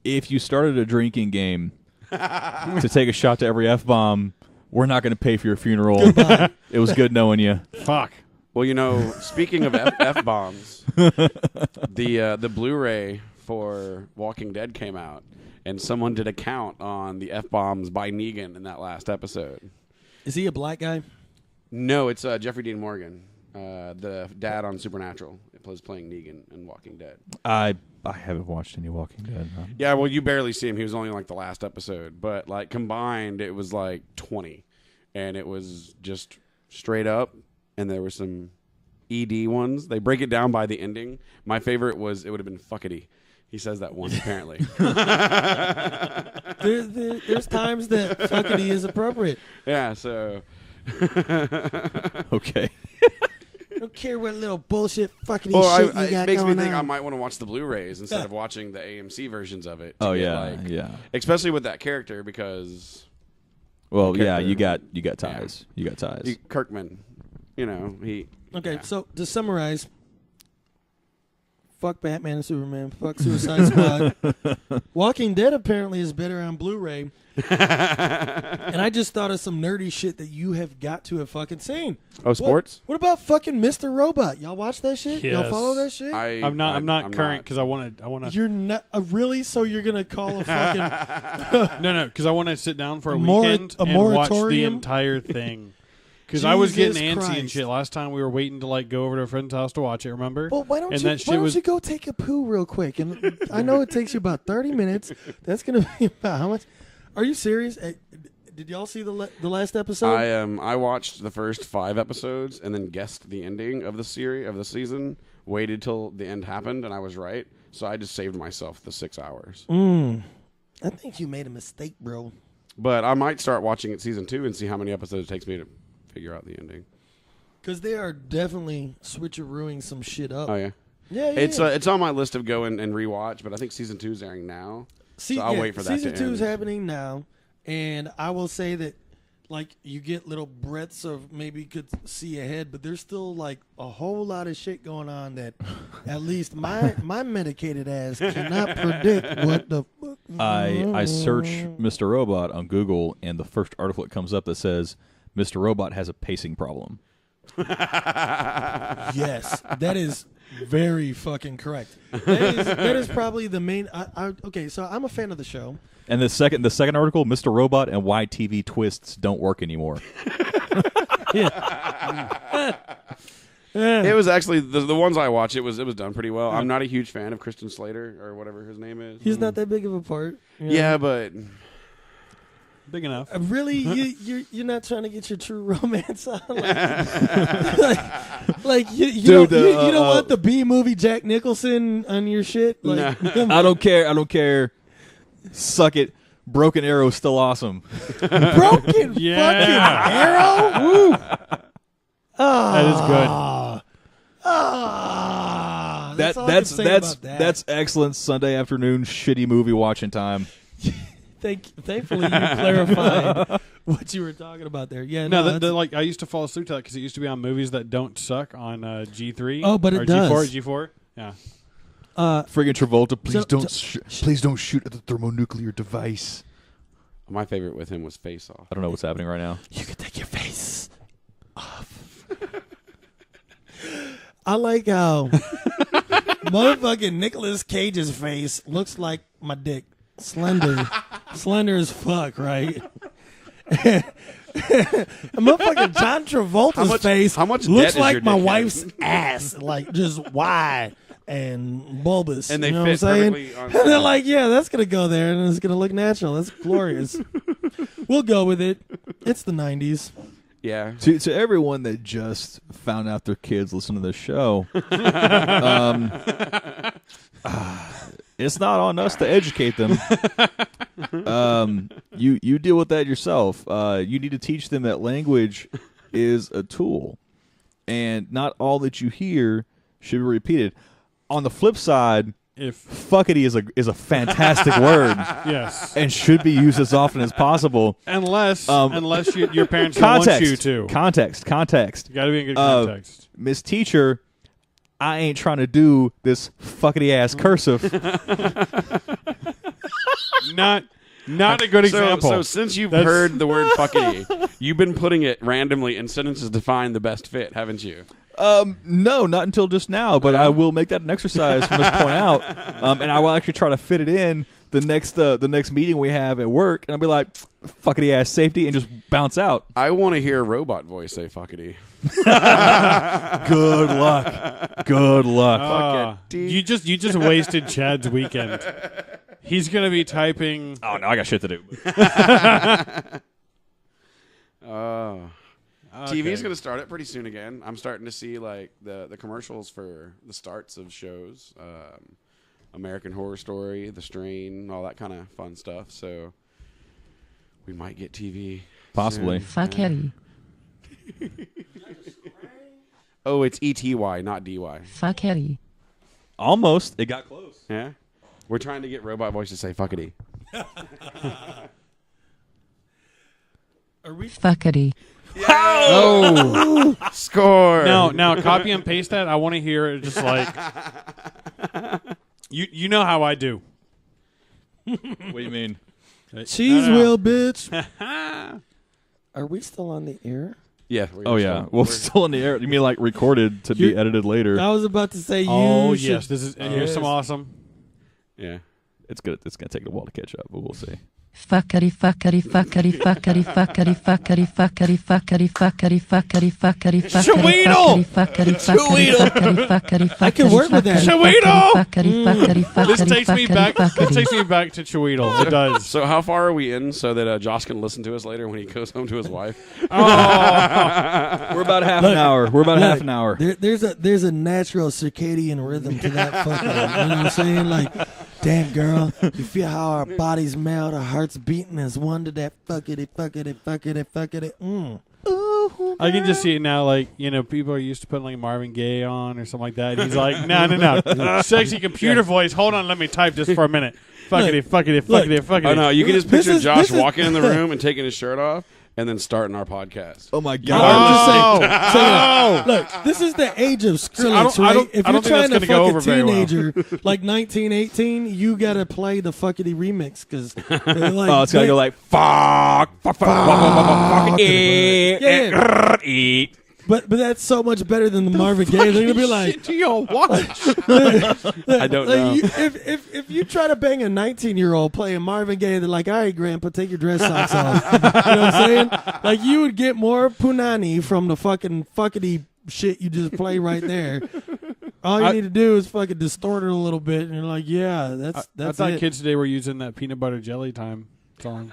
[SPEAKER 5] if you started a drinking game to take a shot to every F-bomb, we're not going to pay for your funeral.
[SPEAKER 3] Goodbye.
[SPEAKER 5] It was good knowing you.
[SPEAKER 4] Fuck.
[SPEAKER 2] Well, speaking of F-bombs, the Blu-ray for Walking Dead came out, and someone did a count on the F-bombs by Negan in that last episode.
[SPEAKER 3] Is he a black guy?
[SPEAKER 2] No, it's Jeffrey Dean Morgan, the dad on Supernatural. It was playing Negan in Walking Dead.
[SPEAKER 5] I haven't watched any Walking Dead.
[SPEAKER 2] Yeah, well, you barely see him. He was only like the last episode, but like combined, it was like 20, and it was just straight up. And there were some ED ones. They break it down by the ending. My favorite was it would have been fuckity. He says that once, apparently.
[SPEAKER 3] There's times that fuckity is appropriate.
[SPEAKER 2] Yeah, so.
[SPEAKER 5] Okay.
[SPEAKER 3] I don't care what little bullshit fuckity shit you got going on.
[SPEAKER 2] It makes me think I might want to watch the Blu-rays instead of watching the AMC versions of it.
[SPEAKER 5] Yeah.
[SPEAKER 2] Especially with that character because.
[SPEAKER 5] Well, yeah, you got ties. Yeah. You got ties.
[SPEAKER 2] Kirkman. He.
[SPEAKER 3] Okay,
[SPEAKER 2] yeah.
[SPEAKER 3] so to summarize, Fuck Batman and Superman. Fuck Suicide Squad. Walking Dead apparently is better on Blu-ray. And I just thought of some nerdy shit that you have got to have fucking seen.
[SPEAKER 2] Oh, sports?
[SPEAKER 3] What about fucking Mr. Robot? Y'all watch that shit?
[SPEAKER 4] Yes.
[SPEAKER 3] Y'all follow that shit?
[SPEAKER 4] I'm not current because I want to.
[SPEAKER 3] You're not really? So you're gonna call a fucking
[SPEAKER 4] No, because I want to sit down for a
[SPEAKER 3] Mor-
[SPEAKER 4] weekend
[SPEAKER 3] a
[SPEAKER 4] and watch the
[SPEAKER 3] moratorium?
[SPEAKER 4] entire thing. Because I was getting
[SPEAKER 3] Jesus
[SPEAKER 4] antsy and
[SPEAKER 3] Christ.
[SPEAKER 4] shit last time we were waiting to like go over to a friend's house to watch it. Remember?
[SPEAKER 3] Well, why don't
[SPEAKER 4] And
[SPEAKER 3] you?
[SPEAKER 4] that shit
[SPEAKER 3] Why don't
[SPEAKER 4] was-
[SPEAKER 3] you go take a poo real quick? And I know it takes you about 30 minutes. That's gonna be about how much? Are you serious? Did y'all see the last episode?
[SPEAKER 2] I watched the first 5 episodes and then guessed the ending of the season. Waited till the end happened, and I was right. So I just saved myself the 6 hours.
[SPEAKER 3] I think you made a mistake, bro.
[SPEAKER 2] But I might start watching it season 2 and see how many episodes it takes me to figure out the ending.
[SPEAKER 3] Because they are definitely switcherooing some shit up.
[SPEAKER 2] Oh yeah,
[SPEAKER 3] Yeah.
[SPEAKER 2] it's on my list of go and rewatch. But I think season 2 is airing now, so I'll wait for that.
[SPEAKER 3] Season
[SPEAKER 2] to
[SPEAKER 3] 2
[SPEAKER 2] end.
[SPEAKER 3] is happening now, and I will say that, like, you get little breaths of maybe could see ahead, but there's still like a whole lot of shit going on that at least my medicated ass cannot predict what the fuck.
[SPEAKER 5] I search Mr. Robot on Google, and the first article that comes up that says Mr. Robot has a pacing problem.
[SPEAKER 3] Yes, that is very fucking correct. That is probably the main. Okay, so I'm a fan of the show.
[SPEAKER 5] And the second article, Mr. Robot and why TV twists don't work anymore.
[SPEAKER 2] It was actually the ones I watched. It was done pretty well. I'm not a huge fan of Christian Slater or whatever his name is.
[SPEAKER 3] He's not that big of a part. you know?
[SPEAKER 2] Yeah, but
[SPEAKER 4] Big enough.
[SPEAKER 3] Really, you're not trying to get your true romance on, like you
[SPEAKER 5] Dude,
[SPEAKER 3] don't want the B movie Jack Nicholson on your shit. Like,
[SPEAKER 5] I don't care. Suck it. Broken Arrow's still awesome.
[SPEAKER 3] broken
[SPEAKER 4] Yeah.
[SPEAKER 3] fucking arrow. Woo.
[SPEAKER 4] That is good.
[SPEAKER 3] That's all I can say about that.
[SPEAKER 5] That's excellent Sunday afternoon shitty movie watching time.
[SPEAKER 3] Thankfully, you clarified what you were talking about there. Yeah,
[SPEAKER 4] No,
[SPEAKER 3] that's-
[SPEAKER 4] like I used to fall asleep to that because it used to be on movies that don't suck on G3.
[SPEAKER 3] Oh, but it
[SPEAKER 4] or
[SPEAKER 3] does.
[SPEAKER 4] G4. Yeah.
[SPEAKER 5] Friggin' Travolta, please
[SPEAKER 3] so-
[SPEAKER 5] please don't shoot at the thermonuclear device.
[SPEAKER 2] my favorite with him was Face Off.
[SPEAKER 5] I don't know what's happening right now.
[SPEAKER 3] You can take your face off. I like how motherfucking Nicolas Cage's face looks like my dick. Slender as fuck, right? Motherfucking John Travolta's face
[SPEAKER 2] how much
[SPEAKER 3] looks
[SPEAKER 2] debt is
[SPEAKER 3] like
[SPEAKER 2] your
[SPEAKER 3] my
[SPEAKER 2] dick
[SPEAKER 3] wife's
[SPEAKER 2] in?
[SPEAKER 3] ass, like just wide and bulbous.
[SPEAKER 2] And they
[SPEAKER 3] you know
[SPEAKER 2] fit
[SPEAKER 3] what I'm saying?
[SPEAKER 2] perfectly on
[SPEAKER 3] And they're like, yeah, that's gonna go there, and it's gonna look natural. That's glorious. We'll go with it. It's the 90s.
[SPEAKER 2] Yeah.
[SPEAKER 5] To everyone that just found out their kids listen to this show, it's not on us to educate them. You deal with that yourself. You need to teach them that language is a tool, and not all that you hear should be repeated. On the flip side, fuckity is a fantastic word.
[SPEAKER 4] Yes.
[SPEAKER 5] And should be used as often as possible.
[SPEAKER 4] Unless your parents don't want you to.
[SPEAKER 5] Context.
[SPEAKER 4] You got to be in good context.
[SPEAKER 5] Miss Teacher, I ain't trying to do this fuckity ass cursive.
[SPEAKER 4] Not a good example.
[SPEAKER 2] So since you've heard the word fuckity, you've been putting it randomly in sentences to find the best fit, haven't you?
[SPEAKER 5] No, not until just now, but I will make that an exercise from this point out. And I will actually try to fit it in the next meeting we have at work, and I'll be like, fuckity ass safety, and just bounce out.
[SPEAKER 2] I want to hear a robot voice say fuckity.
[SPEAKER 5] Good luck. Good luck.
[SPEAKER 4] You just wasted Chad's weekend. He's gonna be typing.
[SPEAKER 5] Oh no, I got shit to do.
[SPEAKER 2] TV's going to start it pretty soon again. I'm starting to see like the commercials for the starts of shows, American Horror Story, The Strain, all that kind of fun stuff. So we might get TV.
[SPEAKER 5] Possibly.
[SPEAKER 1] Fuck Hetty.
[SPEAKER 2] Oh, it's ETY, not DY.
[SPEAKER 1] Fuck Hetty.
[SPEAKER 5] Almost. It got close.
[SPEAKER 2] Yeah, we're trying to get robot voice to say fuckity.
[SPEAKER 3] Are we?
[SPEAKER 1] Fuckity.
[SPEAKER 2] Oh, score!
[SPEAKER 4] Now copy and paste that. I want to hear it just like You know how I do.
[SPEAKER 5] What do you mean?
[SPEAKER 3] Cheese
[SPEAKER 4] No.
[SPEAKER 3] wheel, bitch. Are we still on the air?
[SPEAKER 2] Yeah.
[SPEAKER 5] Oh yeah. Well, still in the air. You mean like recorded to be edited later?
[SPEAKER 3] I was about to say you.
[SPEAKER 4] Oh
[SPEAKER 3] should-
[SPEAKER 4] yes, this is. And here's some awesome.
[SPEAKER 2] Yeah.
[SPEAKER 5] It's good. It's gonna take a while to catch up, but we'll see.
[SPEAKER 1] Fuckity fuckity fuckity fuckity fuckity fuckity fuckity fuckity fuckity fuckity fuckity
[SPEAKER 4] Shweedle!
[SPEAKER 1] fuckity fuckity
[SPEAKER 3] I can work with that.
[SPEAKER 4] Shweedle!
[SPEAKER 1] fuckity fuckity fuckity
[SPEAKER 4] This takes me back. This
[SPEAKER 1] fuckity.
[SPEAKER 4] takes me back to Chweedle. It does.
[SPEAKER 2] So how far are we in so that Josh can listen to us later when he goes home to his wife?
[SPEAKER 5] We're about half an hour. We're about half an hour.
[SPEAKER 3] There's a natural circadian rhythm to that fucking. You know what I'm saying? Like, damn girl, you feel how our bodies melt, our hearts beating as one to that fuckity fuckity fuckity fuckity.
[SPEAKER 4] I can just see it now. Like people are used to putting like Marvin Gaye on or something like that. He's like, no, sexy computer voice. Hold on, let me type this for a minute. Fuckity fuckity fuckity fuckity.
[SPEAKER 2] Oh no, you can just picture
[SPEAKER 3] This is-
[SPEAKER 2] Josh
[SPEAKER 3] this is-
[SPEAKER 2] walking in the room and taking his shirt off and then starting our podcast.
[SPEAKER 5] Oh my
[SPEAKER 3] I'm
[SPEAKER 5] god!
[SPEAKER 3] just saying. Look, this is the age of Skrillex,
[SPEAKER 4] I don't-
[SPEAKER 3] right? If
[SPEAKER 4] I
[SPEAKER 3] you're
[SPEAKER 4] don't think
[SPEAKER 3] trying
[SPEAKER 4] that's
[SPEAKER 3] to
[SPEAKER 4] gonna go
[SPEAKER 3] fuck
[SPEAKER 4] over
[SPEAKER 3] a
[SPEAKER 4] very well.
[SPEAKER 3] teenager like 1918, you gotta play the fuckity remix because like,
[SPEAKER 5] Oh, it's gotta go like fuck.
[SPEAKER 3] Yeah. But that's so much better than the Marvin Gaye. They're gonna be like,
[SPEAKER 4] to your watch.
[SPEAKER 2] I don't know.
[SPEAKER 3] if you try to bang a 19-year-old playing Marvin Gaye, they're like, all right, Grandpa, take your dress socks off. You know what I'm saying? Like, you would get more punani from the fucking fuckity shit you just play right there. All you need to do is fucking distort it a little bit, and you're like, yeah,
[SPEAKER 4] I
[SPEAKER 3] that's
[SPEAKER 4] thought
[SPEAKER 3] it.
[SPEAKER 4] kids today were using that peanut butter jelly time song.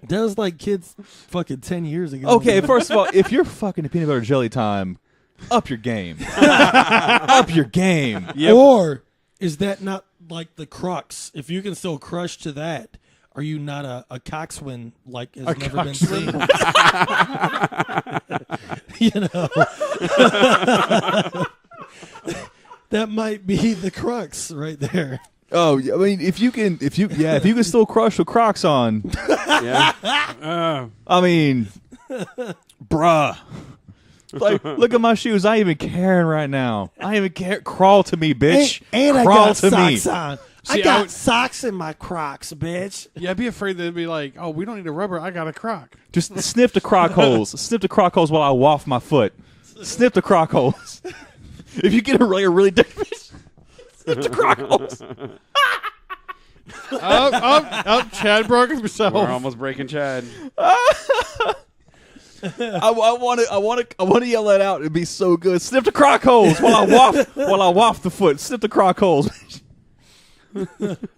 [SPEAKER 3] That was like kids fucking 10 years ago.
[SPEAKER 5] Okay, first of all, if you're fucking a peanut butter jelly time, up your game. Up your game.
[SPEAKER 4] Yep.
[SPEAKER 3] Or is that not like the Crocs? If you can still crush to that, are you not a coxswain like has never been seen? You know, that might be the crux right there.
[SPEAKER 5] Oh, yeah, I mean, if you can still crush with Crocs on,
[SPEAKER 2] Yeah.
[SPEAKER 5] I mean, bruh. Like, look at my shoes. I ain't even caring right now. I ain't even care. Crawl to me, bitch.
[SPEAKER 3] And I
[SPEAKER 5] Crawl
[SPEAKER 3] got
[SPEAKER 5] to me.
[SPEAKER 3] socks on.
[SPEAKER 4] See,
[SPEAKER 3] I
[SPEAKER 4] I
[SPEAKER 3] got
[SPEAKER 4] would-
[SPEAKER 3] socks in my Crocs, bitch.
[SPEAKER 4] Yeah, I'd be afraid they'd be like, "Oh, we don't need a rubber. I got a Croc."
[SPEAKER 5] Just sniff the croc holes. Sniff the croc holes while I waft my foot. Sniff the croc holes. If you get a really dirty bitch, sniff the croc holes.
[SPEAKER 4] Up, Chad broke himself.
[SPEAKER 2] We're almost breaking Chad.
[SPEAKER 5] I want to yell that out. It'd be so good. Sniff the croc holes while I waft the foot. Sniff the croc holes.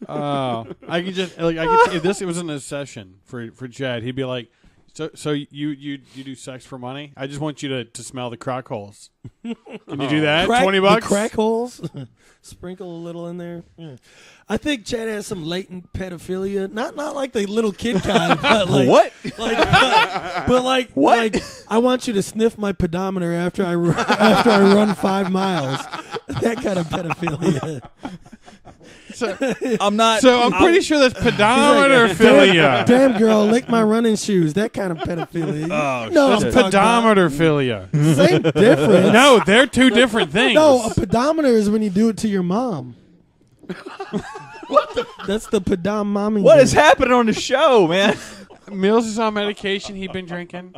[SPEAKER 4] Oh, I could just like if it was in a session for Chad, he'd be like, "So you do sex for money? I just want you to smell the crock holes. Can you do that? $20?
[SPEAKER 3] The crack holes. Sprinkle a little in there. Yeah. I think Chad has some latent pedophilia. Not like the little kid kind, but like
[SPEAKER 5] What?
[SPEAKER 3] but like
[SPEAKER 5] What?
[SPEAKER 3] Like, I want you to sniff my pedometer after I run 5 miles. That kind of pedophilia.
[SPEAKER 5] I'm not.
[SPEAKER 4] So I'm pretty sure that's pedometer philia.
[SPEAKER 3] Damn girl, lick my running shoes. That kind of pedophilia.
[SPEAKER 5] Oh,
[SPEAKER 3] no,
[SPEAKER 4] That's
[SPEAKER 3] I'm talking about.
[SPEAKER 4] pedometer philia.
[SPEAKER 3] Same difference.
[SPEAKER 4] No, they're two different things.
[SPEAKER 3] No, a pedometer is when you do it to your mom. That's the pedomomming.
[SPEAKER 5] What is happening on the show, man?
[SPEAKER 4] Mills is on medication. He's been drinking.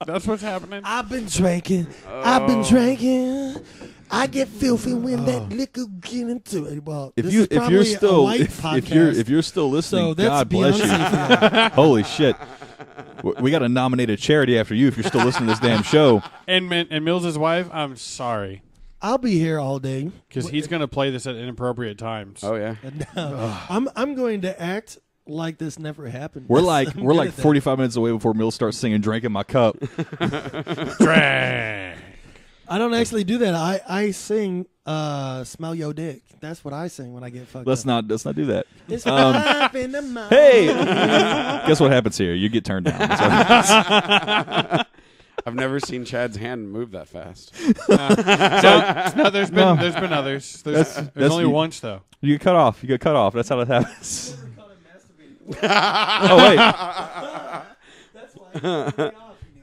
[SPEAKER 4] That's what's happening.
[SPEAKER 3] I've been drinking. I've been drinking. I get filthy when that liquor get into it. Well,
[SPEAKER 5] If
[SPEAKER 3] this
[SPEAKER 5] you
[SPEAKER 3] is
[SPEAKER 5] if
[SPEAKER 3] probably
[SPEAKER 5] you're
[SPEAKER 3] a
[SPEAKER 5] still
[SPEAKER 3] white
[SPEAKER 5] if you're still listening,
[SPEAKER 3] so that's
[SPEAKER 5] God bless you.
[SPEAKER 3] Beyonce.
[SPEAKER 5] Holy shit. We got to nominate a charity after you if you're still listening to this damn show.
[SPEAKER 4] And Mills' wife, I'm sorry.
[SPEAKER 3] I'll be here all day.
[SPEAKER 4] Because he's going to play this at inappropriate times.
[SPEAKER 2] Oh yeah.
[SPEAKER 3] I'm going to act like this never happened.
[SPEAKER 5] We're
[SPEAKER 3] I'm
[SPEAKER 5] like
[SPEAKER 3] good at that.
[SPEAKER 5] 45 minutes away before Mills starts singing "Drink in My Cup."
[SPEAKER 4] Drag.
[SPEAKER 3] I don't actually do that. I sing "Smell Your Dick." That's what I sing when I get fucked
[SPEAKER 5] Let's
[SPEAKER 3] up.
[SPEAKER 5] not do that.
[SPEAKER 3] It's 5 in the morning.
[SPEAKER 5] Hey, guess what happens here? You get turned down. That's what happens.
[SPEAKER 2] I've never seen Chad's hand move that fast.
[SPEAKER 4] No, there's been others. There's
[SPEAKER 5] that's
[SPEAKER 4] only
[SPEAKER 5] you-
[SPEAKER 4] once though.
[SPEAKER 5] You get cut off. You get cut off. That's how that happens. Oh wait,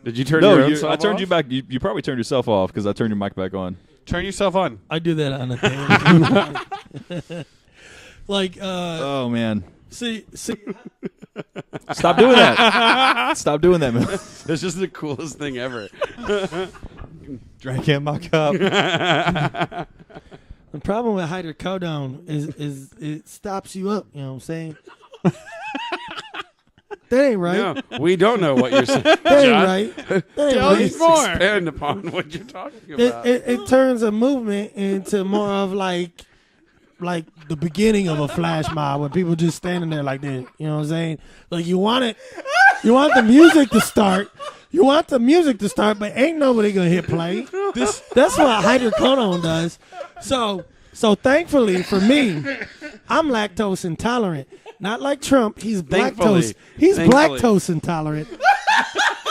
[SPEAKER 2] Did you turn
[SPEAKER 5] no,
[SPEAKER 2] your own
[SPEAKER 5] I
[SPEAKER 2] self
[SPEAKER 5] turned
[SPEAKER 2] off?
[SPEAKER 5] you back. You probably turned yourself off because I turned your mic back on.
[SPEAKER 4] Turn yourself on.
[SPEAKER 3] I do that on a daily. Like,
[SPEAKER 5] Oh man.
[SPEAKER 3] see.
[SPEAKER 5] Stop doing that. Stop doing that, man.
[SPEAKER 2] That's just the coolest thing ever.
[SPEAKER 5] Drink in my cup.
[SPEAKER 3] The problem with hydrocodone is it stops you up. You know what I'm saying? That ain't right.
[SPEAKER 2] No, we don't know what you're saying.
[SPEAKER 3] That ain't right. That ain't
[SPEAKER 4] Tell
[SPEAKER 3] right.
[SPEAKER 4] us more.
[SPEAKER 2] Expand upon what you're talking about.
[SPEAKER 3] It turns a movement into more of like the beginning of a flash mob where people just standing there like this. You know what I'm saying? Like you want the music to start. You want the music to start, but ain't nobody gonna hit play. That's what hydrocodone does. So thankfully for me, I'm lactose intolerant. Not like Trump. He's
[SPEAKER 2] Thankfully.
[SPEAKER 3] lactose. He's
[SPEAKER 2] Thankfully.
[SPEAKER 3] lactose intolerant.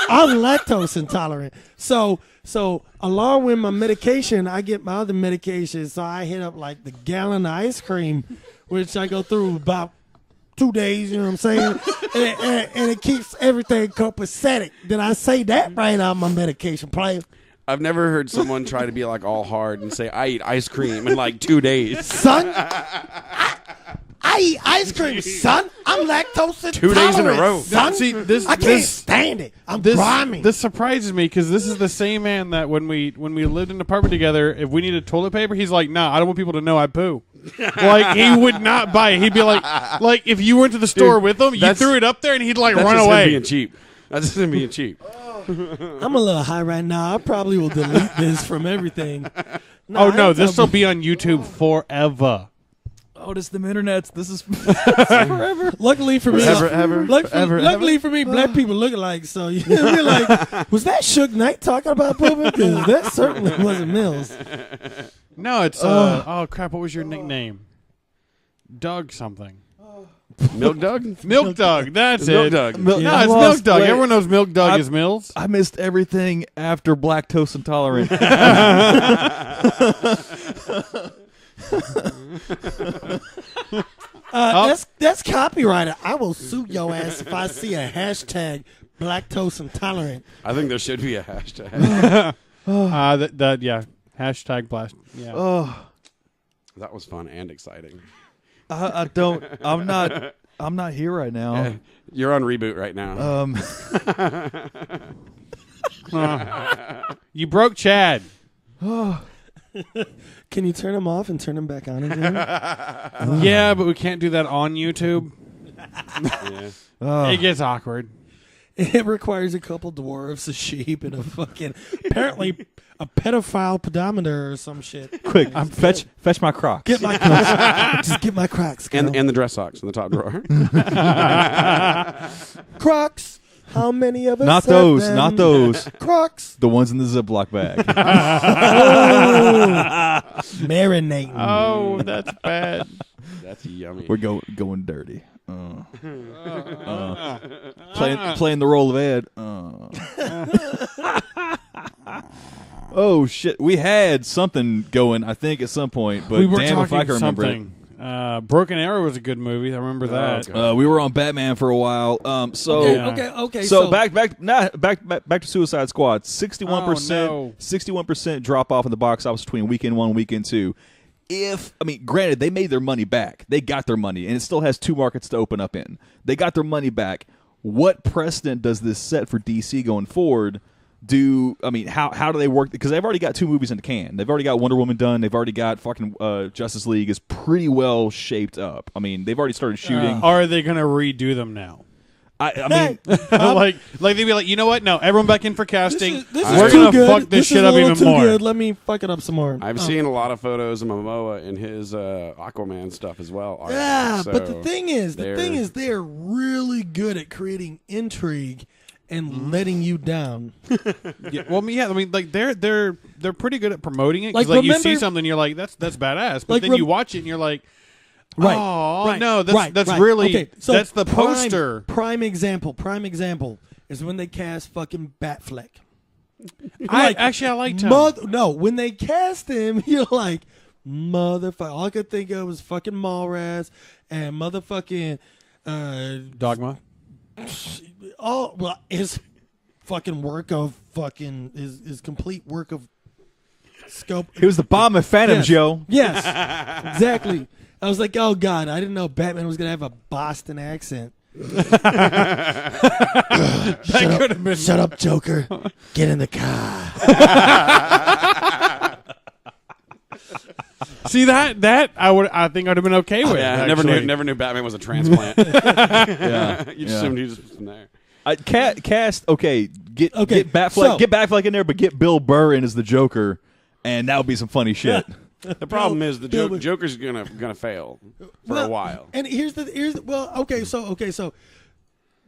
[SPEAKER 3] I'm lactose intolerant. So along with my medication, I get my other medication. So I hit up like the gallon of ice cream, which I go through about 2 days. You know what I'm saying? and it keeps everything copacetic. Did I say that right on my medication player?
[SPEAKER 2] I've never heard someone try to be like all hard and say, I eat ice cream in like 2 days.
[SPEAKER 3] Son, I eat ice cream, son. I'm lactose intolerant.
[SPEAKER 2] 2 days in a row.
[SPEAKER 3] Son.
[SPEAKER 4] See,
[SPEAKER 3] I can't stand it. I'm grimy.
[SPEAKER 4] This surprises me because this is the same man that when we lived in an apartment together, if we needed toilet paper, he's like, "Nah, I don't want people to know I poo." Like he would not buy it. He'd be like if you went to the store with him, you threw it up there, and he'd like
[SPEAKER 2] That's
[SPEAKER 4] run
[SPEAKER 2] just
[SPEAKER 4] away.
[SPEAKER 2] him being cheap. That's just him being cheap.
[SPEAKER 3] I'm a little high right now. I probably will delete this from everything.
[SPEAKER 4] Oh no,
[SPEAKER 3] I
[SPEAKER 4] this will
[SPEAKER 3] ain't
[SPEAKER 4] be on YouTube forever.
[SPEAKER 5] Oh, this is the internet. This is
[SPEAKER 3] forever. Luckily for me, luckily for me, black people look alike. So you're like, was that Suge Knight talking about pooping? Because that certainly wasn't Mills.
[SPEAKER 4] No, it's oh crap. What was your nickname? Doug something.
[SPEAKER 2] Milk Doug?
[SPEAKER 4] Milk Doug. That's
[SPEAKER 2] Milk
[SPEAKER 4] it.
[SPEAKER 2] Doug.
[SPEAKER 4] No,
[SPEAKER 5] I
[SPEAKER 4] it's
[SPEAKER 5] lost
[SPEAKER 4] Milk Doug.
[SPEAKER 5] weight.
[SPEAKER 4] Everyone knows Milk Doug is Mills.
[SPEAKER 5] I missed everything after lactose intolerant.
[SPEAKER 3] That's copyrighted. I will sue your ass if I see a hashtag lactose intolerant.
[SPEAKER 2] I think there should be a hashtag.
[SPEAKER 4] Yeah. Hashtag blast. Yeah.
[SPEAKER 5] Oh,
[SPEAKER 2] That was fun and exciting.
[SPEAKER 5] I don't. I'm not here right now.
[SPEAKER 2] Yeah, you're on reboot right now.
[SPEAKER 4] You broke Chad.
[SPEAKER 3] Can you turn him off and turn him back on again?
[SPEAKER 4] Yeah, but we can't do that on YouTube.
[SPEAKER 2] Yeah.
[SPEAKER 4] It gets awkward.
[SPEAKER 3] It requires a couple dwarves, a sheep, and a fucking apparently a pedophile pedometer or some shit.
[SPEAKER 5] Quick, fetch my Crocs.
[SPEAKER 3] Get my Crocs. Just get my Crocs. Girl.
[SPEAKER 2] And the dress socks in the top drawer.
[SPEAKER 3] Crocs. How many of us?
[SPEAKER 5] Not
[SPEAKER 3] have
[SPEAKER 5] those.
[SPEAKER 3] them?
[SPEAKER 5] Not those.
[SPEAKER 3] Crocs.
[SPEAKER 5] The ones in the Ziploc bag.
[SPEAKER 3] Marinating.
[SPEAKER 4] Oh, that's bad.
[SPEAKER 2] That's yummy.
[SPEAKER 5] We're going dirty. Playing the role of Ed. Oh shit! We had something going, I think, at some point, but
[SPEAKER 4] We were
[SPEAKER 5] damn if I
[SPEAKER 4] talking
[SPEAKER 5] can remember it.
[SPEAKER 4] something. Broken Arrow was a good movie. I remember that.
[SPEAKER 2] God.
[SPEAKER 5] We were on Batman for a while.
[SPEAKER 3] Okay.
[SPEAKER 5] So back to Suicide Squad. 61% drop off in the box office between weekend 1 and weekend 2. Granted, they made their money back. They got their money, and it still has 2 markets to open up in. They got their money back. What precedent does this set for DC going forward? How do they work? Because they've already got 2 movies in the can. They've already got Wonder Woman done. They've already got fucking Justice League is pretty well shaped up. I mean, they've already started shooting.
[SPEAKER 4] Are they going to redo them now?
[SPEAKER 5] I mean,
[SPEAKER 4] like they'd be like, you know what? No, everyone back in for casting.
[SPEAKER 3] This is
[SPEAKER 4] We're
[SPEAKER 3] too
[SPEAKER 4] gonna
[SPEAKER 3] good.
[SPEAKER 4] fuck this shit
[SPEAKER 3] is
[SPEAKER 4] up
[SPEAKER 3] a little
[SPEAKER 4] even
[SPEAKER 3] too
[SPEAKER 4] more.
[SPEAKER 3] Good. Let me fuck it up some more.
[SPEAKER 2] I've seen a lot of photos of Momoa in his Aquaman stuff as well.
[SPEAKER 3] Yeah,
[SPEAKER 2] So
[SPEAKER 3] but the thing is,
[SPEAKER 2] they're-
[SPEAKER 3] they're really good at creating intrigue and letting you down.
[SPEAKER 4] Yeah, well, I mean, like they're pretty good at promoting it. 'Cause,
[SPEAKER 3] Like,
[SPEAKER 4] you see
[SPEAKER 3] remember-
[SPEAKER 4] something, you're like, that's badass. But
[SPEAKER 3] Like,
[SPEAKER 4] then you watch it and you're like,
[SPEAKER 3] Right.
[SPEAKER 4] oh
[SPEAKER 3] right,
[SPEAKER 4] no, that's
[SPEAKER 3] right.
[SPEAKER 4] really
[SPEAKER 3] Okay, so
[SPEAKER 4] that's the poster.
[SPEAKER 3] Prime example is when they cast fucking Batfleck.
[SPEAKER 4] I liked him.
[SPEAKER 3] When they cast him, you're like, motherfucker. All I could think of was fucking Mallrats and motherfucking
[SPEAKER 4] Dogma.
[SPEAKER 3] his fucking work of fucking his complete work of scope.
[SPEAKER 5] He was the bomb at Phantom,
[SPEAKER 3] Yes.
[SPEAKER 5] Joe.
[SPEAKER 3] Yes, exactly. I was like, oh God, I didn't know Batman was gonna have a Boston accent.
[SPEAKER 4] That could have been.
[SPEAKER 3] Shut up, Joker. Get in the car.
[SPEAKER 4] See that I think I'd have been okay with.
[SPEAKER 2] Yeah,
[SPEAKER 4] actually.
[SPEAKER 2] never knew Batman was a transplant.
[SPEAKER 5] Yeah.
[SPEAKER 2] You just assumed he was from there.
[SPEAKER 5] Cast get Batfleck
[SPEAKER 3] so-
[SPEAKER 5] get Batfleck in there, but get Bill Burr in as the Joker, and that would be some funny shit.
[SPEAKER 2] The problem is the
[SPEAKER 3] Bill-
[SPEAKER 2] Joker's gonna fail for a while.
[SPEAKER 3] And here's so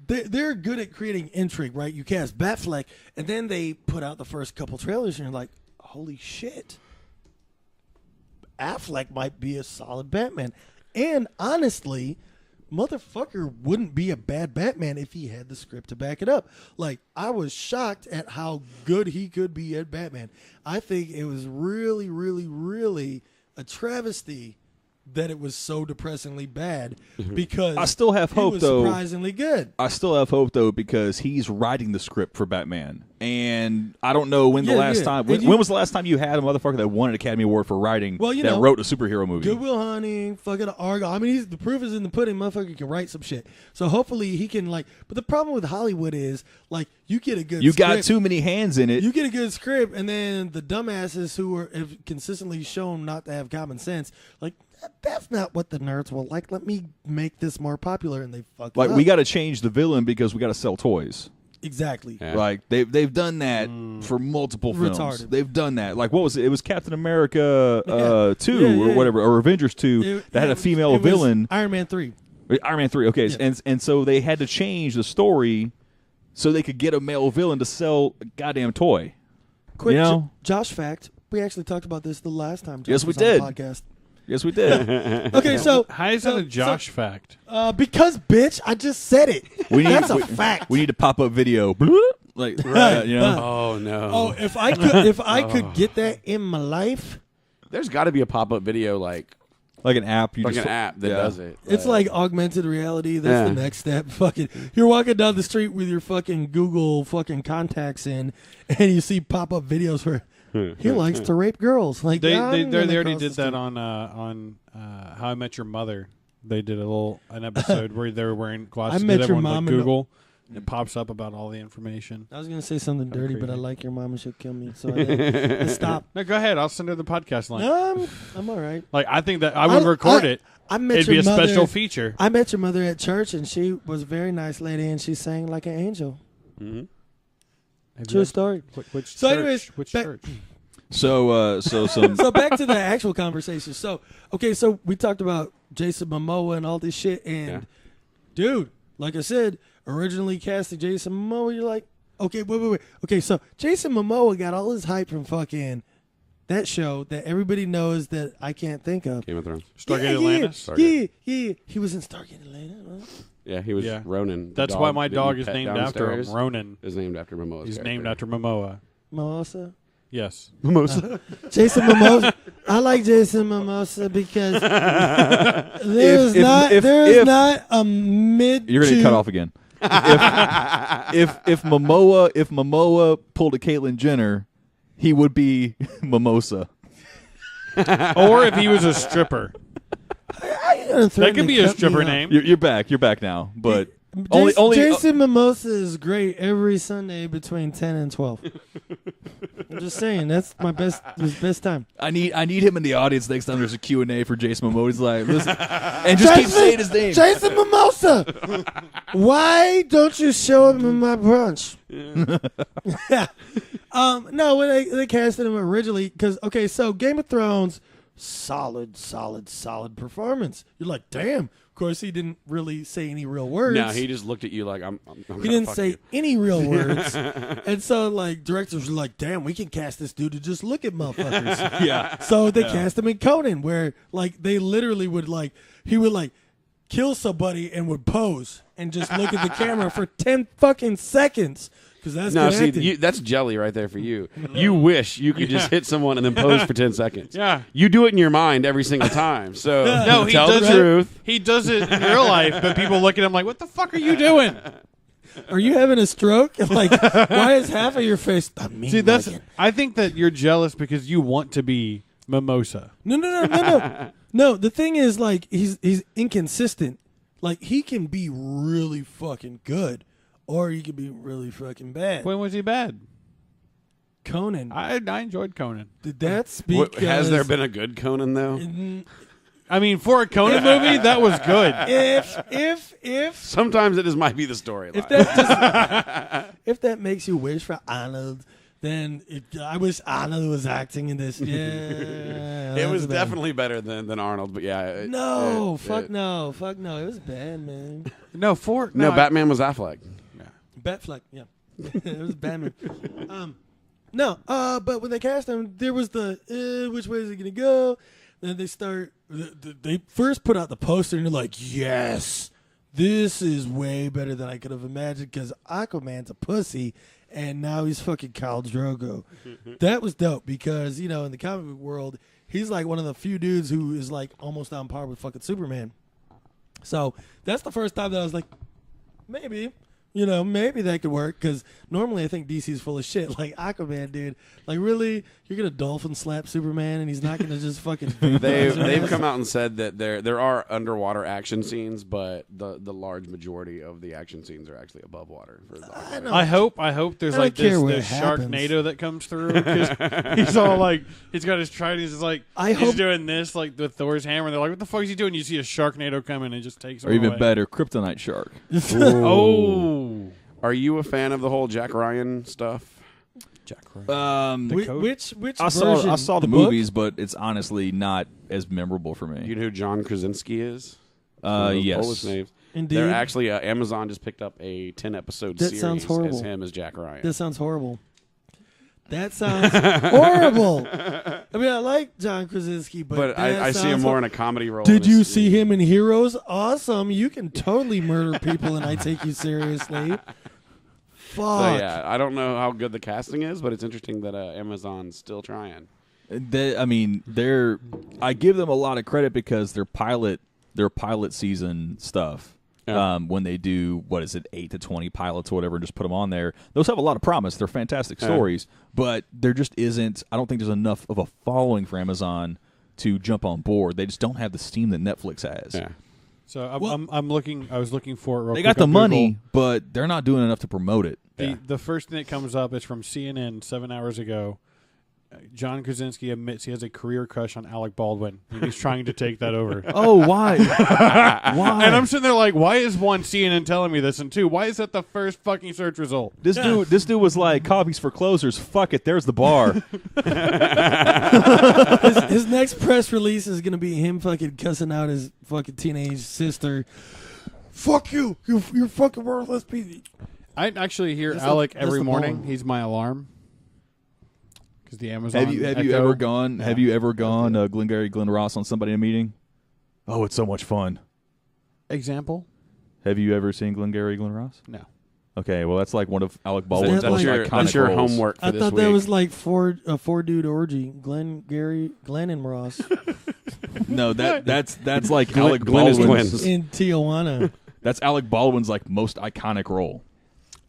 [SPEAKER 3] they're good at creating intrigue, right? You cast Batfleck, and then they put out the first couple trailers, and you're like, holy shit, Affleck might be a solid Batman. And honestly, motherfucker wouldn't be a bad Batman if he had the script to back it up. Like, I was shocked at how good he could be at Batman. I think it was really, really, really a travesty that it was so depressingly bad because
[SPEAKER 5] I still have hope,
[SPEAKER 3] he was
[SPEAKER 5] though.
[SPEAKER 3] surprisingly good.
[SPEAKER 5] I still have hope though because he's writing the script for Batman, and I don't know when the
[SPEAKER 3] Yeah,
[SPEAKER 5] last
[SPEAKER 3] yeah.
[SPEAKER 5] time.
[SPEAKER 3] And
[SPEAKER 5] When was the last time you had a motherfucker that won an Academy Award for writing
[SPEAKER 3] Well, you
[SPEAKER 5] that
[SPEAKER 3] know,
[SPEAKER 5] wrote a superhero movie?
[SPEAKER 3] Goodwill Hunting, fucking Argo. I mean, the proof is in the pudding. Motherfucker can write some shit. So hopefully he can But the problem with Hollywood is you get a good.
[SPEAKER 5] You
[SPEAKER 3] script,
[SPEAKER 5] got too many hands in it.
[SPEAKER 3] You get a good script, and then the dumbasses who have consistently shown not to have common sense, that's not what the nerds will like. Let me make this more popular, and they fuck it up.
[SPEAKER 5] we got to change the villain because we got to sell toys.
[SPEAKER 3] Exactly.
[SPEAKER 2] Yeah.
[SPEAKER 5] Like they've done that for multiple films.
[SPEAKER 3] Retarded.
[SPEAKER 5] They've done that. Like what was it? It was Captain America 2
[SPEAKER 3] Yeah, yeah.
[SPEAKER 5] or whatever, or Avengers 2 that had a female
[SPEAKER 3] it was
[SPEAKER 5] villain.
[SPEAKER 3] Iron Man 3.
[SPEAKER 5] Iron Man 3. Okay,
[SPEAKER 3] Yeah.
[SPEAKER 5] and so they had to change the story so they could get a male villain to sell a goddamn toy.
[SPEAKER 3] Quick,
[SPEAKER 5] You know?
[SPEAKER 3] Josh fact. We actually talked about this the last time. Josh
[SPEAKER 5] Yes, we
[SPEAKER 3] was on
[SPEAKER 5] did.
[SPEAKER 3] the podcast.
[SPEAKER 5] Yes, we did.
[SPEAKER 3] Okay, so
[SPEAKER 4] How is that a Josh fact?
[SPEAKER 3] because bitch, I just said it. That's a fact.
[SPEAKER 5] We need a pop up video. Like
[SPEAKER 3] Right.
[SPEAKER 5] you know.
[SPEAKER 2] Oh no!
[SPEAKER 3] Oh, if I could get that in my life,
[SPEAKER 2] There's got to be a pop-up video like
[SPEAKER 5] Like an app. You
[SPEAKER 2] an
[SPEAKER 5] just,
[SPEAKER 2] app that
[SPEAKER 5] yeah.
[SPEAKER 2] does it.
[SPEAKER 3] it's like augmented reality. That's the
[SPEAKER 2] Yeah.
[SPEAKER 3] next step. Fucking, you're walking down the street with your fucking Google fucking contacts in, and you see pop up videos where he likes to rape girls. Like
[SPEAKER 4] They
[SPEAKER 3] I'm gonna
[SPEAKER 4] already
[SPEAKER 3] cross
[SPEAKER 4] did
[SPEAKER 3] the
[SPEAKER 4] that
[SPEAKER 3] street.
[SPEAKER 4] on How I Met Your Mother. They did an episode where they were wearing glasses.
[SPEAKER 3] I Met
[SPEAKER 4] Did
[SPEAKER 3] Your
[SPEAKER 4] everyone,
[SPEAKER 3] Mom
[SPEAKER 4] like,
[SPEAKER 3] and-
[SPEAKER 4] Google. It pops up about all the information.
[SPEAKER 3] I was gonna say something dirty, but I
[SPEAKER 4] crazy.
[SPEAKER 3] like your mom and she'll kill me, so I stop.
[SPEAKER 4] No, go ahead. I'll send her the podcast link.
[SPEAKER 3] No, I'm all right.
[SPEAKER 4] Like I think that I would record it.
[SPEAKER 3] I met
[SPEAKER 4] It'd
[SPEAKER 3] your
[SPEAKER 4] be a
[SPEAKER 3] mother,
[SPEAKER 4] special feature.
[SPEAKER 3] I met your mother at church, and she was a very nice lady, and she sang like an angel.
[SPEAKER 2] Mhm.
[SPEAKER 3] True story.
[SPEAKER 4] Which
[SPEAKER 3] So
[SPEAKER 4] church?
[SPEAKER 3] anyways,
[SPEAKER 4] Which
[SPEAKER 3] back-
[SPEAKER 4] church?
[SPEAKER 5] So some
[SPEAKER 3] So back to the actual conversation. So we talked about Jason Momoa and all this shit, and dude, like I said, originally casting Jason Momoa, you're like, okay, wait. Okay, so Jason Momoa got all his hype from fucking that show that everybody knows that I can't think of.
[SPEAKER 2] Game of Thrones.
[SPEAKER 4] Stargate Atlantis.
[SPEAKER 3] Yeah. He was in Stargate Atlanta. Right?
[SPEAKER 2] Yeah, he was
[SPEAKER 4] Yeah.
[SPEAKER 2] Ronan. the
[SPEAKER 4] That's
[SPEAKER 2] dog
[SPEAKER 4] why my
[SPEAKER 2] that
[SPEAKER 4] dog
[SPEAKER 2] you
[SPEAKER 4] is
[SPEAKER 2] pet
[SPEAKER 4] named after him.
[SPEAKER 2] downstairs
[SPEAKER 4] Ronan.
[SPEAKER 2] is named after Momoa's
[SPEAKER 4] He's
[SPEAKER 2] character.
[SPEAKER 4] named after Momoa.
[SPEAKER 3] Mimosa.
[SPEAKER 4] Yes.
[SPEAKER 2] Mimosa.
[SPEAKER 3] Jason Momoa. I like Jason Momoa because there's
[SPEAKER 5] if-
[SPEAKER 3] not a mid.
[SPEAKER 5] you're gonna get cut off again. if Momoa pulled a Caitlyn Jenner, he would be Mimosa.
[SPEAKER 4] Or if he was a stripper. That could be a stripper name.
[SPEAKER 5] You're back. You're back now. But only
[SPEAKER 3] Jason Mimosa is great every Sunday between 10 and 12. I'm just saying that's his best time.
[SPEAKER 5] I need him in the audience next time there's a Q&A for Jason Momoa. He's like, listen, and just keep saying his name.
[SPEAKER 3] Jason Mimosa. Why don't you show him in my brunch? No, when they casted him originally, because so Game of Thrones, solid performance. You're like, damn. Of course, he didn't really say any real words.
[SPEAKER 2] No, he just looked at you like I'm
[SPEAKER 3] He
[SPEAKER 2] gonna
[SPEAKER 3] didn't
[SPEAKER 2] fuck
[SPEAKER 3] say
[SPEAKER 2] you.
[SPEAKER 3] any real words. And so, directors were like, damn, we can cast this dude to just look at motherfuckers.
[SPEAKER 5] Yeah.
[SPEAKER 3] So they cast him in Conan, where, they literally would, he would, kill somebody and would pose and just look at the camera for 10 fucking seconds. Because that's
[SPEAKER 2] No,
[SPEAKER 3] good acting.
[SPEAKER 2] that's jelly right there for you. You wish you could just hit someone and then pose for 10 seconds.
[SPEAKER 4] Yeah.
[SPEAKER 2] You do it in your mind every single time. So
[SPEAKER 4] No, he
[SPEAKER 2] tell
[SPEAKER 4] does
[SPEAKER 2] the truth.
[SPEAKER 4] He does it in real life, but people look at him like, "What the fuck are you doing?"
[SPEAKER 3] are you having a stroke? Like, why is half of your face?
[SPEAKER 4] See, I think that you're jealous because you want to be Mimosa.
[SPEAKER 3] No. No, the thing is, like, he's inconsistent. Like, he can be really fucking good, or he can be really fucking bad.
[SPEAKER 4] When was he bad?
[SPEAKER 3] Conan.
[SPEAKER 4] I enjoyed Conan.
[SPEAKER 3] That's because...
[SPEAKER 2] Has there been a good Conan, though?
[SPEAKER 4] I mean, for a Conan movie, that was good.
[SPEAKER 3] If
[SPEAKER 2] Sometimes it just might be the storyline.
[SPEAKER 3] if that makes you wish for Arnold, then I wish Arnold was acting in this. Yeah,
[SPEAKER 2] it was definitely better than Arnold, but yeah.
[SPEAKER 3] Fuck no. It was bad, man.
[SPEAKER 4] No,
[SPEAKER 2] Batman was Affleck.
[SPEAKER 3] Batfleck, yeah. It was Batman. But when they cast him, there was the which way is he gonna go? Then they start. They first put out the poster and they're like, yes, this is way better than I could have imagined because Aquaman's a pussy. And now he's fucking Khal Drogo. That was dope because, in the comic book world, he's like one of the few dudes who is like almost on par with fucking Superman. So that's the first time that I was like, maybe that could work because normally I think DC's full of shit. Like Aquaman, dude. Like, really? You're going to dolphin slap Superman and he's not going to just fucking...
[SPEAKER 2] They've come out and said that there are underwater action scenes, but the large majority of the action scenes are actually above water.
[SPEAKER 4] I hope there's like this Sharknado that comes through because he's all like, he's got his trident, he's like, he's doing this like with Thor's hammer. And they're like, what the fuck is he doing? You see a Sharknado coming and just takes him away.
[SPEAKER 5] Or even better, Kryptonite Shark.
[SPEAKER 4] Oh.
[SPEAKER 2] Are you a fan of the whole Jack Ryan stuff?
[SPEAKER 4] Jack Ryan.
[SPEAKER 3] Which
[SPEAKER 5] I saw the movies, but it's honestly not as memorable for me.
[SPEAKER 2] You know who John Krasinski is?
[SPEAKER 5] Yes.
[SPEAKER 2] Polish names.
[SPEAKER 3] Indeed.
[SPEAKER 2] They're actually Amazon just picked up a 10-episode series
[SPEAKER 3] sounds horrible.
[SPEAKER 2] as him as Jack Ryan.
[SPEAKER 3] That sounds horrible. Horrible. I mean, I like John Krasinski, but
[SPEAKER 2] I see him more in a comedy role.
[SPEAKER 3] Did you see him in Heroes? Awesome. You can totally murder people and I take you seriously. Fuck.
[SPEAKER 2] So, yeah, I don't know how good the casting is, but it's interesting that Amazon's still trying.
[SPEAKER 5] I give them a lot of credit because their pilot season stuff.
[SPEAKER 2] Yeah.
[SPEAKER 5] When they do 8 to 20 pilots or whatever, and just put them on there. Those have a lot of promise. They're fantastic stories, but there just isn't. I don't think there's enough of a following for Amazon to jump on board. They just don't have the steam that Netflix has.
[SPEAKER 2] Yeah.
[SPEAKER 4] So I'm looking. I was looking for it. Real
[SPEAKER 5] they
[SPEAKER 4] quick
[SPEAKER 5] got the
[SPEAKER 4] on
[SPEAKER 5] money,
[SPEAKER 4] Google.
[SPEAKER 5] but they're not doing enough to promote it.
[SPEAKER 4] The first thing that comes up is from CNN 7 hours ago. John Krasinski admits he has a career crush on Alec Baldwin, and he's trying to take that over.
[SPEAKER 5] Oh, why? Why?
[SPEAKER 4] And I'm sitting there like, why is one CNN telling me this, and two, why is that the first fucking search result?
[SPEAKER 5] This dude was like, coffee's for closers. Fuck it, there's the bar.
[SPEAKER 3] His next press release is gonna be him fucking cussing out his fucking teenage sister. Fuck you! You're fucking worthless piece.
[SPEAKER 4] I actually hear Alec every morning. He's my alarm. Because the Amazon.
[SPEAKER 5] Have you ever gone? Yeah. Have you ever gone Glengarry Glen Ross on somebody in a meeting? Oh, it's so much fun.
[SPEAKER 4] Example?
[SPEAKER 5] Have you ever seen Glengarry Glen Ross?
[SPEAKER 4] No.
[SPEAKER 5] Okay, well that's like one of Alec Baldwin's most iconic
[SPEAKER 2] that's your
[SPEAKER 5] roles.
[SPEAKER 2] homework for
[SPEAKER 3] I
[SPEAKER 2] this
[SPEAKER 3] thought
[SPEAKER 2] week.
[SPEAKER 3] that was like a four dude orgy. Glenn and Ross
[SPEAKER 5] No, that's like
[SPEAKER 2] Glenn,
[SPEAKER 5] Alec
[SPEAKER 2] Glenn is
[SPEAKER 5] Baldwin's
[SPEAKER 2] twins.
[SPEAKER 3] in Tijuana.
[SPEAKER 5] That's Alec Baldwin's like most iconic role.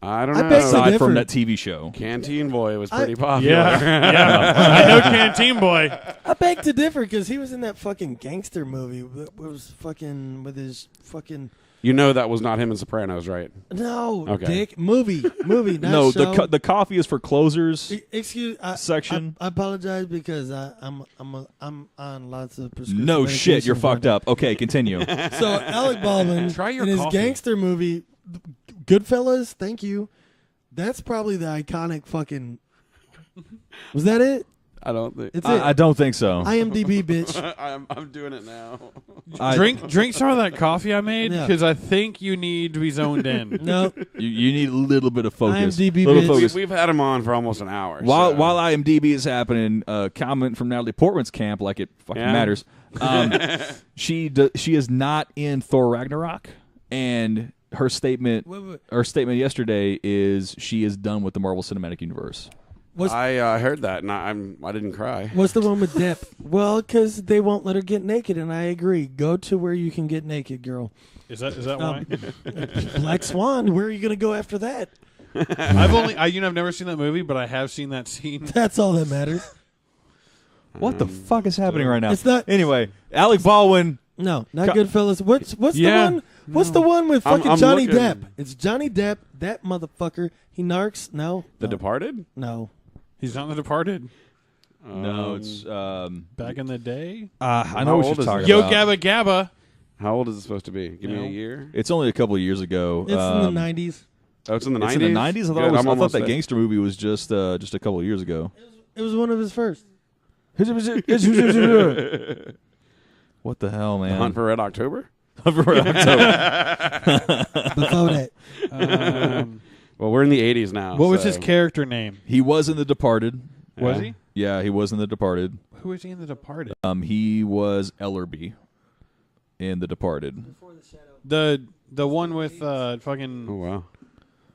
[SPEAKER 2] I don't
[SPEAKER 3] I
[SPEAKER 2] know.
[SPEAKER 3] beg to
[SPEAKER 5] Aside
[SPEAKER 3] differ.
[SPEAKER 5] from that TV show.
[SPEAKER 2] Canteen Boy was pretty popular.
[SPEAKER 4] Yeah. I know Canteen Boy.
[SPEAKER 3] I beg to differ because he was in that fucking gangster movie. That was fucking with his fucking.
[SPEAKER 2] You know that was not him in Sopranos, right?
[SPEAKER 3] No,
[SPEAKER 2] Okay.
[SPEAKER 3] Dick. Movie, not
[SPEAKER 5] No,
[SPEAKER 3] show.
[SPEAKER 5] the coffee is for closers.
[SPEAKER 3] Excuse
[SPEAKER 5] section.
[SPEAKER 3] I apologize because I'm on lots of prescription.
[SPEAKER 5] No shit, you're
[SPEAKER 3] medication
[SPEAKER 5] fucked
[SPEAKER 3] for
[SPEAKER 5] up. Okay, continue.
[SPEAKER 3] that. So Alec Baldwin
[SPEAKER 4] Try your
[SPEAKER 3] in his
[SPEAKER 4] coffee.
[SPEAKER 3] gangster movie, Goodfellas. Thank you. That's probably the iconic fucking. Was that it?
[SPEAKER 2] I don't think.
[SPEAKER 3] It's it.
[SPEAKER 5] I don't think so.
[SPEAKER 3] IMDb, bitch.
[SPEAKER 2] I'm doing it now.
[SPEAKER 4] Drink some of that coffee I made
[SPEAKER 3] Yeah.
[SPEAKER 4] because I think you need to be zoned in.
[SPEAKER 3] No,
[SPEAKER 5] You need a little bit of focus.
[SPEAKER 3] IMDb
[SPEAKER 5] little
[SPEAKER 3] bitch.
[SPEAKER 5] focus.
[SPEAKER 2] We've had him on for almost an hour.
[SPEAKER 5] While
[SPEAKER 2] so.
[SPEAKER 5] IMDb is happening, comment from Natalie Portman's camp, like it fucking matters. She is not in Thor Ragnarok, and her statement yesterday is she is done with the Marvel Cinematic Universe.
[SPEAKER 2] I heard that, and I didn't cry.
[SPEAKER 3] what's the one with Depp? Well, because they won't let her get naked, and I agree. Go to where you can get naked, girl.
[SPEAKER 4] Is that why?
[SPEAKER 3] Black Swan. Where are you going to go after that?
[SPEAKER 4] I've never seen that movie, but I have seen that scene.
[SPEAKER 3] That's all that matters.
[SPEAKER 5] What the fuck is happening right now?
[SPEAKER 3] It's not.
[SPEAKER 5] Anyway, Alec Baldwin.
[SPEAKER 3] No, not Goodfellas. What's the
[SPEAKER 4] Yeah.
[SPEAKER 3] one? What's the one with fucking
[SPEAKER 2] I'm
[SPEAKER 3] Johnny
[SPEAKER 2] looking.
[SPEAKER 3] Depp? It's Johnny Depp. That motherfucker. He narcs. No.
[SPEAKER 2] The
[SPEAKER 3] no.
[SPEAKER 2] Departed?
[SPEAKER 3] No.
[SPEAKER 4] He's not in The Departed.
[SPEAKER 5] No, it's
[SPEAKER 4] Back in the day.
[SPEAKER 5] I know what
[SPEAKER 2] old
[SPEAKER 5] you're
[SPEAKER 2] is
[SPEAKER 5] talking
[SPEAKER 2] it?
[SPEAKER 4] Yo
[SPEAKER 5] about.
[SPEAKER 4] Gabba Gabba.
[SPEAKER 2] How old is it supposed to be? Give me
[SPEAKER 4] No.
[SPEAKER 2] a year.
[SPEAKER 5] It's only a couple of years ago.
[SPEAKER 3] It's in the 90s.
[SPEAKER 2] Oh, it's in the 90s?
[SPEAKER 5] It's in the 90s. I thought,
[SPEAKER 2] Good, I'm
[SPEAKER 5] I thought
[SPEAKER 2] almost
[SPEAKER 5] that
[SPEAKER 2] there.
[SPEAKER 5] gangster movie was just a couple of years ago.
[SPEAKER 3] It was one of his first.
[SPEAKER 5] What the hell,
[SPEAKER 2] The
[SPEAKER 5] man?
[SPEAKER 2] Hunt for Red October?
[SPEAKER 3] Before that.
[SPEAKER 2] Well, we're in the 80s now.
[SPEAKER 4] What was
[SPEAKER 2] so-
[SPEAKER 4] his character name?
[SPEAKER 5] He was in The Departed.
[SPEAKER 4] Was
[SPEAKER 2] Yeah.
[SPEAKER 4] he?
[SPEAKER 5] Yeah, he was in The Departed.
[SPEAKER 4] Who was he in The Departed?
[SPEAKER 5] He was Ellerby in The Departed.
[SPEAKER 4] The one with fucking
[SPEAKER 2] Oh, wow.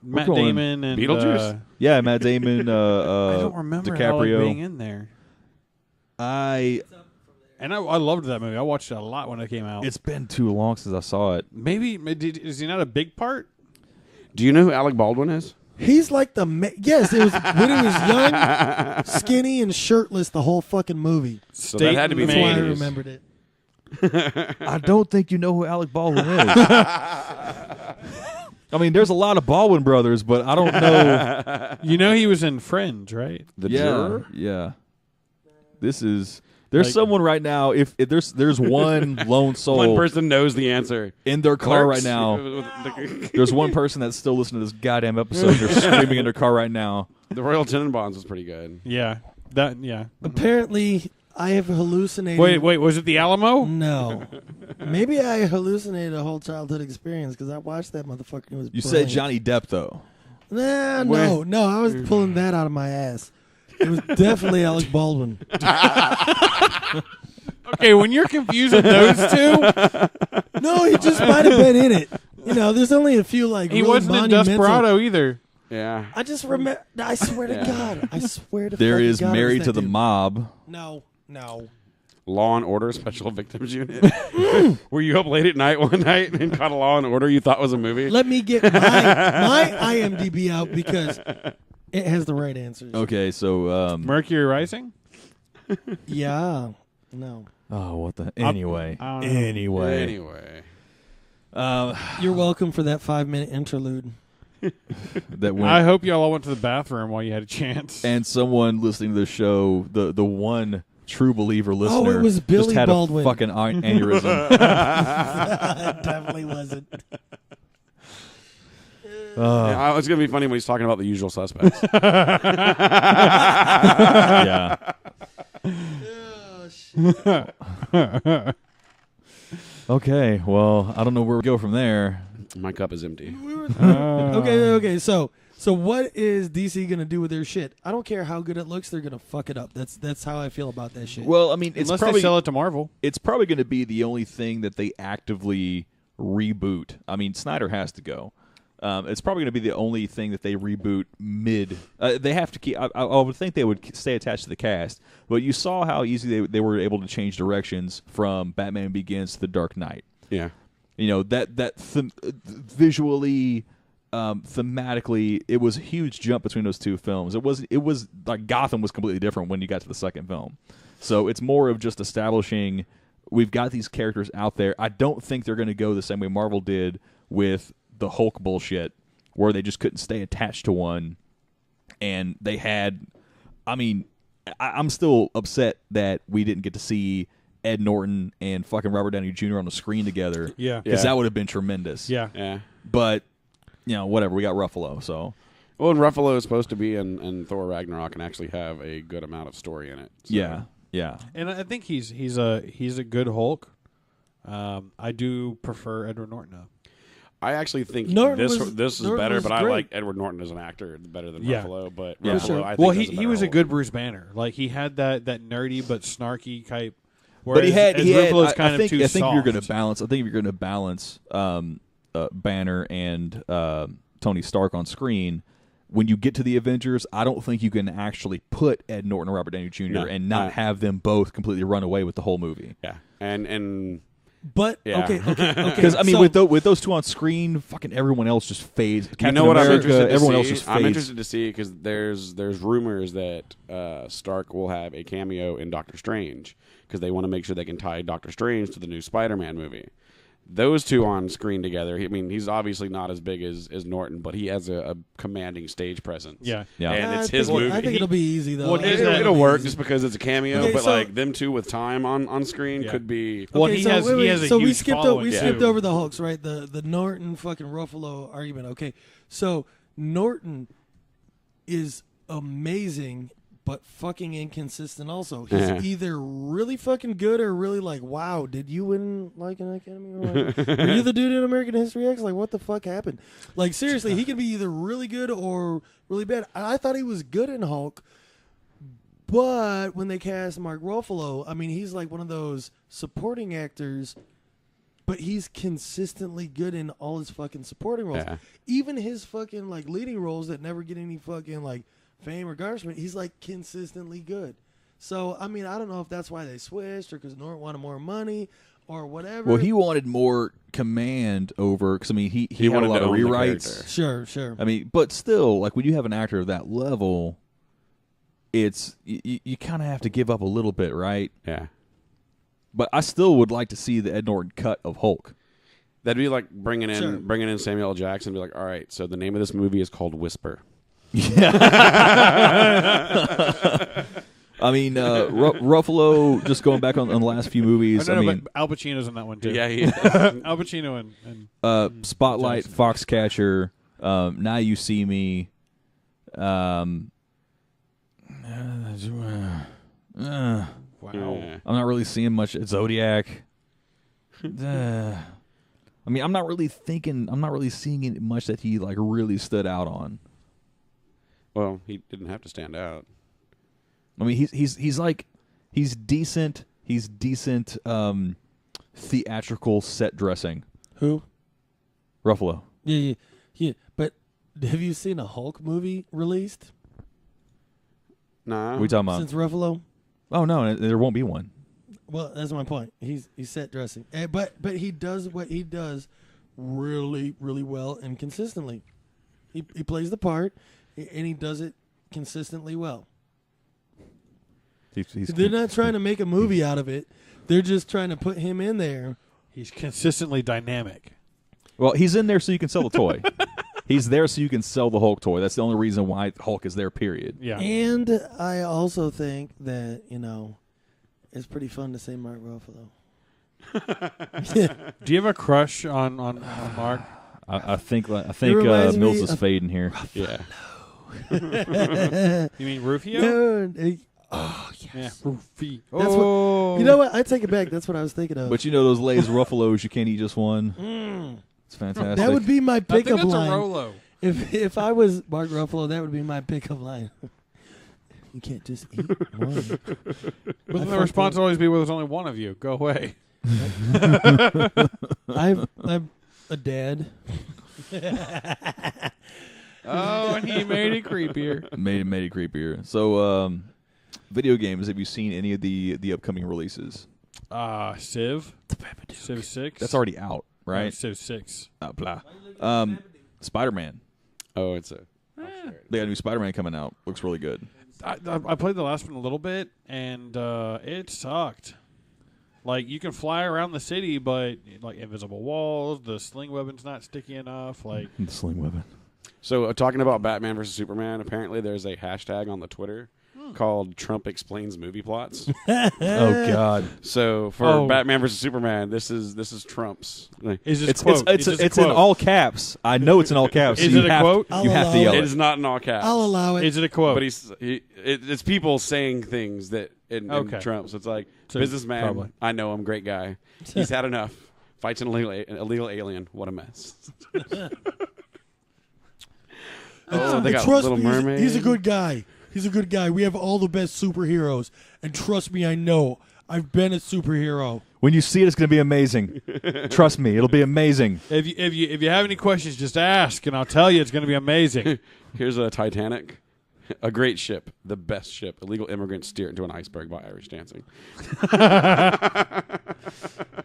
[SPEAKER 4] Matt
[SPEAKER 5] going-
[SPEAKER 4] Damon and
[SPEAKER 2] Beetlejuice?
[SPEAKER 5] Yeah, Matt Damon.
[SPEAKER 4] I don't remember Alec
[SPEAKER 5] DiCaprio.
[SPEAKER 4] being in there.
[SPEAKER 5] I.
[SPEAKER 4] And I loved that movie. I watched it a lot when it came out.
[SPEAKER 5] It's been too long since I saw it.
[SPEAKER 4] Maybe is he not a big part?
[SPEAKER 2] Do you know who Alec Baldwin is?
[SPEAKER 3] He's like yes, it was when he was young, skinny, and shirtless the whole fucking movie.
[SPEAKER 2] So that had to be
[SPEAKER 3] That's
[SPEAKER 2] the
[SPEAKER 3] why I
[SPEAKER 2] 80s.
[SPEAKER 3] remembered it.
[SPEAKER 5] I don't think you know who Alec Baldwin is. I mean, there's a lot of Baldwin brothers, but I don't know.
[SPEAKER 4] You know he was in Friends, right?
[SPEAKER 2] The
[SPEAKER 5] yeah,
[SPEAKER 2] Juror?
[SPEAKER 5] yeah. There's
[SPEAKER 4] Like-
[SPEAKER 5] someone right now. If there's one lone soul
[SPEAKER 2] One person knows the answer.
[SPEAKER 5] in their car
[SPEAKER 2] Clerks?
[SPEAKER 5] right now. There's one person that's still listening to this goddamn episode. They're screaming in their car right now.
[SPEAKER 2] The Royal Tenenbaums was pretty good.
[SPEAKER 4] Yeah.
[SPEAKER 3] Apparently, I have hallucinated.
[SPEAKER 4] Wait, was it the Alamo?
[SPEAKER 3] No. Maybe I hallucinated a whole childhood experience because I watched that motherfucker. It was
[SPEAKER 5] You
[SPEAKER 3] brilliant.
[SPEAKER 5] said Johnny Depp though.
[SPEAKER 3] Nah, no. I was pulling that out of my ass. It was definitely Alec Baldwin.
[SPEAKER 4] Okay, when you're confusing those two,
[SPEAKER 3] No, he just might have been in it. You know, there's only a few like
[SPEAKER 4] he
[SPEAKER 3] really
[SPEAKER 4] wasn't in
[SPEAKER 3] monumental.
[SPEAKER 4] Desperado either.
[SPEAKER 2] Yeah.
[SPEAKER 3] I just remember. I swear to
[SPEAKER 2] Yeah.
[SPEAKER 3] God. I swear to.
[SPEAKER 5] There
[SPEAKER 3] fucking
[SPEAKER 5] is
[SPEAKER 3] God, it was
[SPEAKER 5] Married
[SPEAKER 3] that
[SPEAKER 5] to the
[SPEAKER 3] dude.
[SPEAKER 5] Mob.
[SPEAKER 3] No.
[SPEAKER 2] Law and Order Special Victims Unit. Were you up late at night one night and caught a Law and Order you thought was a movie?
[SPEAKER 3] Let me get my IMDb out because it has the right answers.
[SPEAKER 5] Okay, so
[SPEAKER 4] Mercury Rising?
[SPEAKER 3] Yeah. No.
[SPEAKER 5] oh, what the anyway.
[SPEAKER 4] I don't know.
[SPEAKER 2] Anyway.
[SPEAKER 3] You're welcome for that 5-minute interlude.
[SPEAKER 5] That went
[SPEAKER 4] I hope y'all all went to the bathroom while you had a chance.
[SPEAKER 5] and someone listening to the show, the one true believer listener,
[SPEAKER 3] it was Billy
[SPEAKER 5] just had
[SPEAKER 3] Baldwin.
[SPEAKER 5] a fucking aneurysm.
[SPEAKER 3] It definitely wasn't.
[SPEAKER 2] Yeah, it's going to be funny when he's talking about The Usual Suspects.
[SPEAKER 5] Yeah.
[SPEAKER 3] Oh, shit.
[SPEAKER 5] Okay, well, I don't know where we go from there.
[SPEAKER 2] My cup is empty.
[SPEAKER 3] Okay. So what is DC gonna do with their shit? I don't care how good it looks; they're gonna fuck it up. That's how I feel about that shit.
[SPEAKER 5] Well, I mean, it's
[SPEAKER 4] Unless
[SPEAKER 5] probably
[SPEAKER 4] they sell it to Marvel.
[SPEAKER 5] it's probably going to be the only thing that they actively reboot. I mean, Snyder has to go. It's probably going to be the only thing that they reboot mid. They have to keep. I would think they would stay attached to the cast, but you saw how easy they were able to change directions from Batman Begins to The Dark Knight.
[SPEAKER 2] Yeah.
[SPEAKER 5] You know visually, thematically, it was a huge jump between those two films. It was like Gotham was completely different when you got to the second film. So it's more of just establishing we've got these characters out there. I don't think they're going to go the same way Marvel did with the Hulk bullshit, where they just couldn't stay attached to one, and they had. I mean, I'm still upset that we didn't get to see Ed Norton and fucking Robert Downey Jr. on the screen together.
[SPEAKER 4] Yeah.
[SPEAKER 5] Because
[SPEAKER 2] Yeah.
[SPEAKER 5] that would have been tremendous.
[SPEAKER 4] Yeah.
[SPEAKER 2] Yeah.
[SPEAKER 5] But, you know, whatever. We got Ruffalo, so.
[SPEAKER 2] Well, and Ruffalo is supposed to be in Thor Ragnarok and actually have a good amount of story in it. So.
[SPEAKER 5] Yeah. Yeah.
[SPEAKER 4] And I think he's a good Hulk. I do prefer Edward Norton though.
[SPEAKER 2] I actually think
[SPEAKER 3] Norton
[SPEAKER 2] this
[SPEAKER 3] was-
[SPEAKER 2] is
[SPEAKER 3] Norton
[SPEAKER 2] better,
[SPEAKER 3] was
[SPEAKER 2] but I
[SPEAKER 3] great.
[SPEAKER 2] like Edward Norton as an actor better than
[SPEAKER 4] Yeah.
[SPEAKER 2] Ruffalo. But
[SPEAKER 5] Yeah.
[SPEAKER 2] Ruffalo,
[SPEAKER 3] Sure.
[SPEAKER 2] I think
[SPEAKER 4] Well,
[SPEAKER 2] does
[SPEAKER 4] he
[SPEAKER 2] better
[SPEAKER 4] was a
[SPEAKER 2] Hulk.
[SPEAKER 4] good Bruce Banner. Like he had that nerdy but snarky type.
[SPEAKER 5] But he had.
[SPEAKER 4] Ruffalo's kind
[SPEAKER 5] I think,
[SPEAKER 4] of too
[SPEAKER 5] I think you're going to
[SPEAKER 4] soft.
[SPEAKER 5] balance. I think if you're going to balance Banner and Tony Stark on screen, when you get to the Avengers, I don't think you can actually put Ed Norton and Robert Downey Jr.
[SPEAKER 2] No.
[SPEAKER 5] and not have them both completely run away with the whole movie.
[SPEAKER 2] Yeah, and
[SPEAKER 3] But
[SPEAKER 2] Yeah.
[SPEAKER 3] okay.
[SPEAKER 5] Because I mean,
[SPEAKER 3] so,
[SPEAKER 5] with those two on screen, fucking everyone else just fades.
[SPEAKER 2] You
[SPEAKER 5] Captain
[SPEAKER 2] know what I'm
[SPEAKER 5] America,
[SPEAKER 2] interested to
[SPEAKER 5] everyone
[SPEAKER 2] see?
[SPEAKER 5] else just fades.
[SPEAKER 2] I'm interested to see because there's rumors that Stark will have a cameo in Doctor Strange because they want to make sure they can tie Doctor Strange to the new Spider-Man movie. Those two on screen together. I mean, he's obviously not as big as Norton, but he has a commanding stage presence.
[SPEAKER 4] Yeah.
[SPEAKER 2] And it's his movie.
[SPEAKER 3] I think it'll be easy though.
[SPEAKER 4] Well,
[SPEAKER 3] I think
[SPEAKER 2] It'll
[SPEAKER 3] be
[SPEAKER 2] work
[SPEAKER 3] easy.
[SPEAKER 2] just because it's a cameo,
[SPEAKER 3] Okay,
[SPEAKER 2] but
[SPEAKER 3] so-
[SPEAKER 2] like them two with time on screen could be.
[SPEAKER 4] Well,
[SPEAKER 3] Okay,
[SPEAKER 4] he
[SPEAKER 3] so
[SPEAKER 4] has
[SPEAKER 3] wait,
[SPEAKER 4] he
[SPEAKER 3] wait,
[SPEAKER 4] has a
[SPEAKER 3] so
[SPEAKER 4] huge
[SPEAKER 3] we skipped
[SPEAKER 4] following.
[SPEAKER 3] we
[SPEAKER 4] too.
[SPEAKER 3] skipped over the Hulks, right? The Norton fucking Ruffalo argument. Okay, so Norton is amazing, but fucking inconsistent. Also, he's
[SPEAKER 2] Yeah.
[SPEAKER 3] either really fucking good or really like, wow, did you win like an Academy? Award? Are you the dude in American History X? Like, what the fuck happened? Like, seriously, he can be either really good or really bad. I thought he was good in Hulk. But when they cast Mark Ruffalo, I mean, he's like one of those supporting actors, but he's consistently good in all his fucking supporting roles.
[SPEAKER 2] Yeah.
[SPEAKER 3] Even his fucking like leading roles that never get any fucking like fame or garnishment, he's like consistently good. So, I mean, I don't know if that's why they switched or because Norton wanted more money or whatever.
[SPEAKER 5] Well, he wanted more command over because I mean he had a
[SPEAKER 2] wanted
[SPEAKER 5] lot
[SPEAKER 2] to
[SPEAKER 5] of
[SPEAKER 2] own the
[SPEAKER 5] rewrites.
[SPEAKER 2] character.
[SPEAKER 3] Sure.
[SPEAKER 5] I mean, but still, like when you have an actor of that level, it's you kind of have to give up a little bit, right?
[SPEAKER 2] Yeah.
[SPEAKER 5] But I still would like to see the Ed Norton cut of Hulk.
[SPEAKER 2] That'd be like bringing
[SPEAKER 3] Sure.
[SPEAKER 2] in Samuel L. Jackson and be like, all right, so the name of this movie is called Whisper.
[SPEAKER 5] I mean, Ruffalo, just going back on the last few movies.
[SPEAKER 4] Oh, no,
[SPEAKER 5] I mean,
[SPEAKER 4] but Al Pacino's in that one too.
[SPEAKER 2] Yeah, he is.
[SPEAKER 4] Al Pacino and
[SPEAKER 5] Spotlight,
[SPEAKER 4] Jackson.
[SPEAKER 5] Foxcatcher, Now You See Me.
[SPEAKER 4] wow.
[SPEAKER 2] Yeah.
[SPEAKER 5] I'm not really seeing much at Zodiac. I mean, I'm not really seeing it much that he like really stood out on.
[SPEAKER 2] Well, he didn't have to stand out.
[SPEAKER 5] I mean, he's decent. He's decent theatrical set dressing.
[SPEAKER 3] Who?
[SPEAKER 5] Ruffalo.
[SPEAKER 3] Yeah. But have you seen a Hulk movie released
[SPEAKER 2] Nah.
[SPEAKER 5] What are we talking about?
[SPEAKER 3] since Ruffalo?
[SPEAKER 5] Oh no, there won't be one.
[SPEAKER 3] Well, that's my point. He's set dressing, but he does what he does really, really well and consistently. He plays the part, and he does it consistently well. They're not trying to make a movie out of it. They're just trying to put him in there.
[SPEAKER 4] He's consistently dynamic.
[SPEAKER 5] Well, he's in there so you can sell the toy. He's there so you can sell the Hulk toy. That's the only reason why Hulk is there, period.
[SPEAKER 4] Yeah.
[SPEAKER 3] And I also think that, it's pretty fun to say Mark Ruffalo.
[SPEAKER 4] Do you have a crush on Mark?
[SPEAKER 5] I think
[SPEAKER 3] reminds me
[SPEAKER 5] Mills is
[SPEAKER 3] of-
[SPEAKER 5] fading here.
[SPEAKER 2] Yeah.
[SPEAKER 4] You mean Rufio?
[SPEAKER 3] Oh, yes.
[SPEAKER 4] Yeah, Rufio.
[SPEAKER 3] That's what, you know what? I take it back. That's what I was thinking of.
[SPEAKER 5] But you know those Lay's Ruffalos, you can't eat just one. It's fantastic.
[SPEAKER 3] That would be my
[SPEAKER 4] I think
[SPEAKER 3] pickup
[SPEAKER 4] that's
[SPEAKER 3] line.
[SPEAKER 4] a Rolo.
[SPEAKER 3] If I was Mark Ruffalo, that would be my pickup line. You can't just eat one.
[SPEAKER 4] But then the response would always be, well, there's only one of you. Go away.
[SPEAKER 3] I'm a dad.
[SPEAKER 4] Oh, and he made it creepier.
[SPEAKER 5] made it creepier. So, video games. Have you seen any of the upcoming releases?
[SPEAKER 4] Civ. Civ 6.
[SPEAKER 5] That's already out, right?
[SPEAKER 4] Civ 6.
[SPEAKER 5] Blah. Spider-Man.
[SPEAKER 2] Oh, it's a.
[SPEAKER 5] They got a new Spider-Man coming out. Looks really good.
[SPEAKER 4] I played the last one a little bit, and it sucked. Like, you can fly around the city, but, like, invisible walls, the sling weapon's not sticky enough. Like,
[SPEAKER 5] The sling weapon.
[SPEAKER 2] So talking about Batman versus Superman, apparently there's a hashtag on the Twitter called Trump Explains Movie Plots.
[SPEAKER 5] Oh God.
[SPEAKER 2] So for Batman versus Superman, this is Trump's.
[SPEAKER 4] is this
[SPEAKER 5] It's
[SPEAKER 4] quote?
[SPEAKER 5] it's in all caps. I know it's in all caps.
[SPEAKER 4] Is
[SPEAKER 5] so
[SPEAKER 4] it
[SPEAKER 5] you
[SPEAKER 4] a
[SPEAKER 5] have-
[SPEAKER 4] quote?
[SPEAKER 3] I'll
[SPEAKER 5] You have to
[SPEAKER 3] allow
[SPEAKER 5] yell
[SPEAKER 2] It
[SPEAKER 5] it.
[SPEAKER 2] is not in all caps.
[SPEAKER 3] I'll allow it.
[SPEAKER 4] Is it a quote?
[SPEAKER 2] But it's people saying things that in
[SPEAKER 4] Okay.
[SPEAKER 2] Trump. So it's like
[SPEAKER 4] So
[SPEAKER 2] businessman.
[SPEAKER 4] probably.
[SPEAKER 2] I know him, great guy. He's had enough. Fights an illegal alien. What a mess. Oh, they got
[SPEAKER 3] Trust
[SPEAKER 2] Little
[SPEAKER 3] me,
[SPEAKER 2] Mermaid.
[SPEAKER 3] he's a good guy. He's a good guy. We have all the best superheroes. And trust me, I know. I've been a superhero.
[SPEAKER 5] When you see it, it's going to be amazing. Trust me, it'll be amazing.
[SPEAKER 4] If you have any questions, just ask, and I'll tell you it's going to be amazing.
[SPEAKER 2] Here's a Titanic. A great ship. The best ship. Illegal immigrants steer into an iceberg by Irish dancing.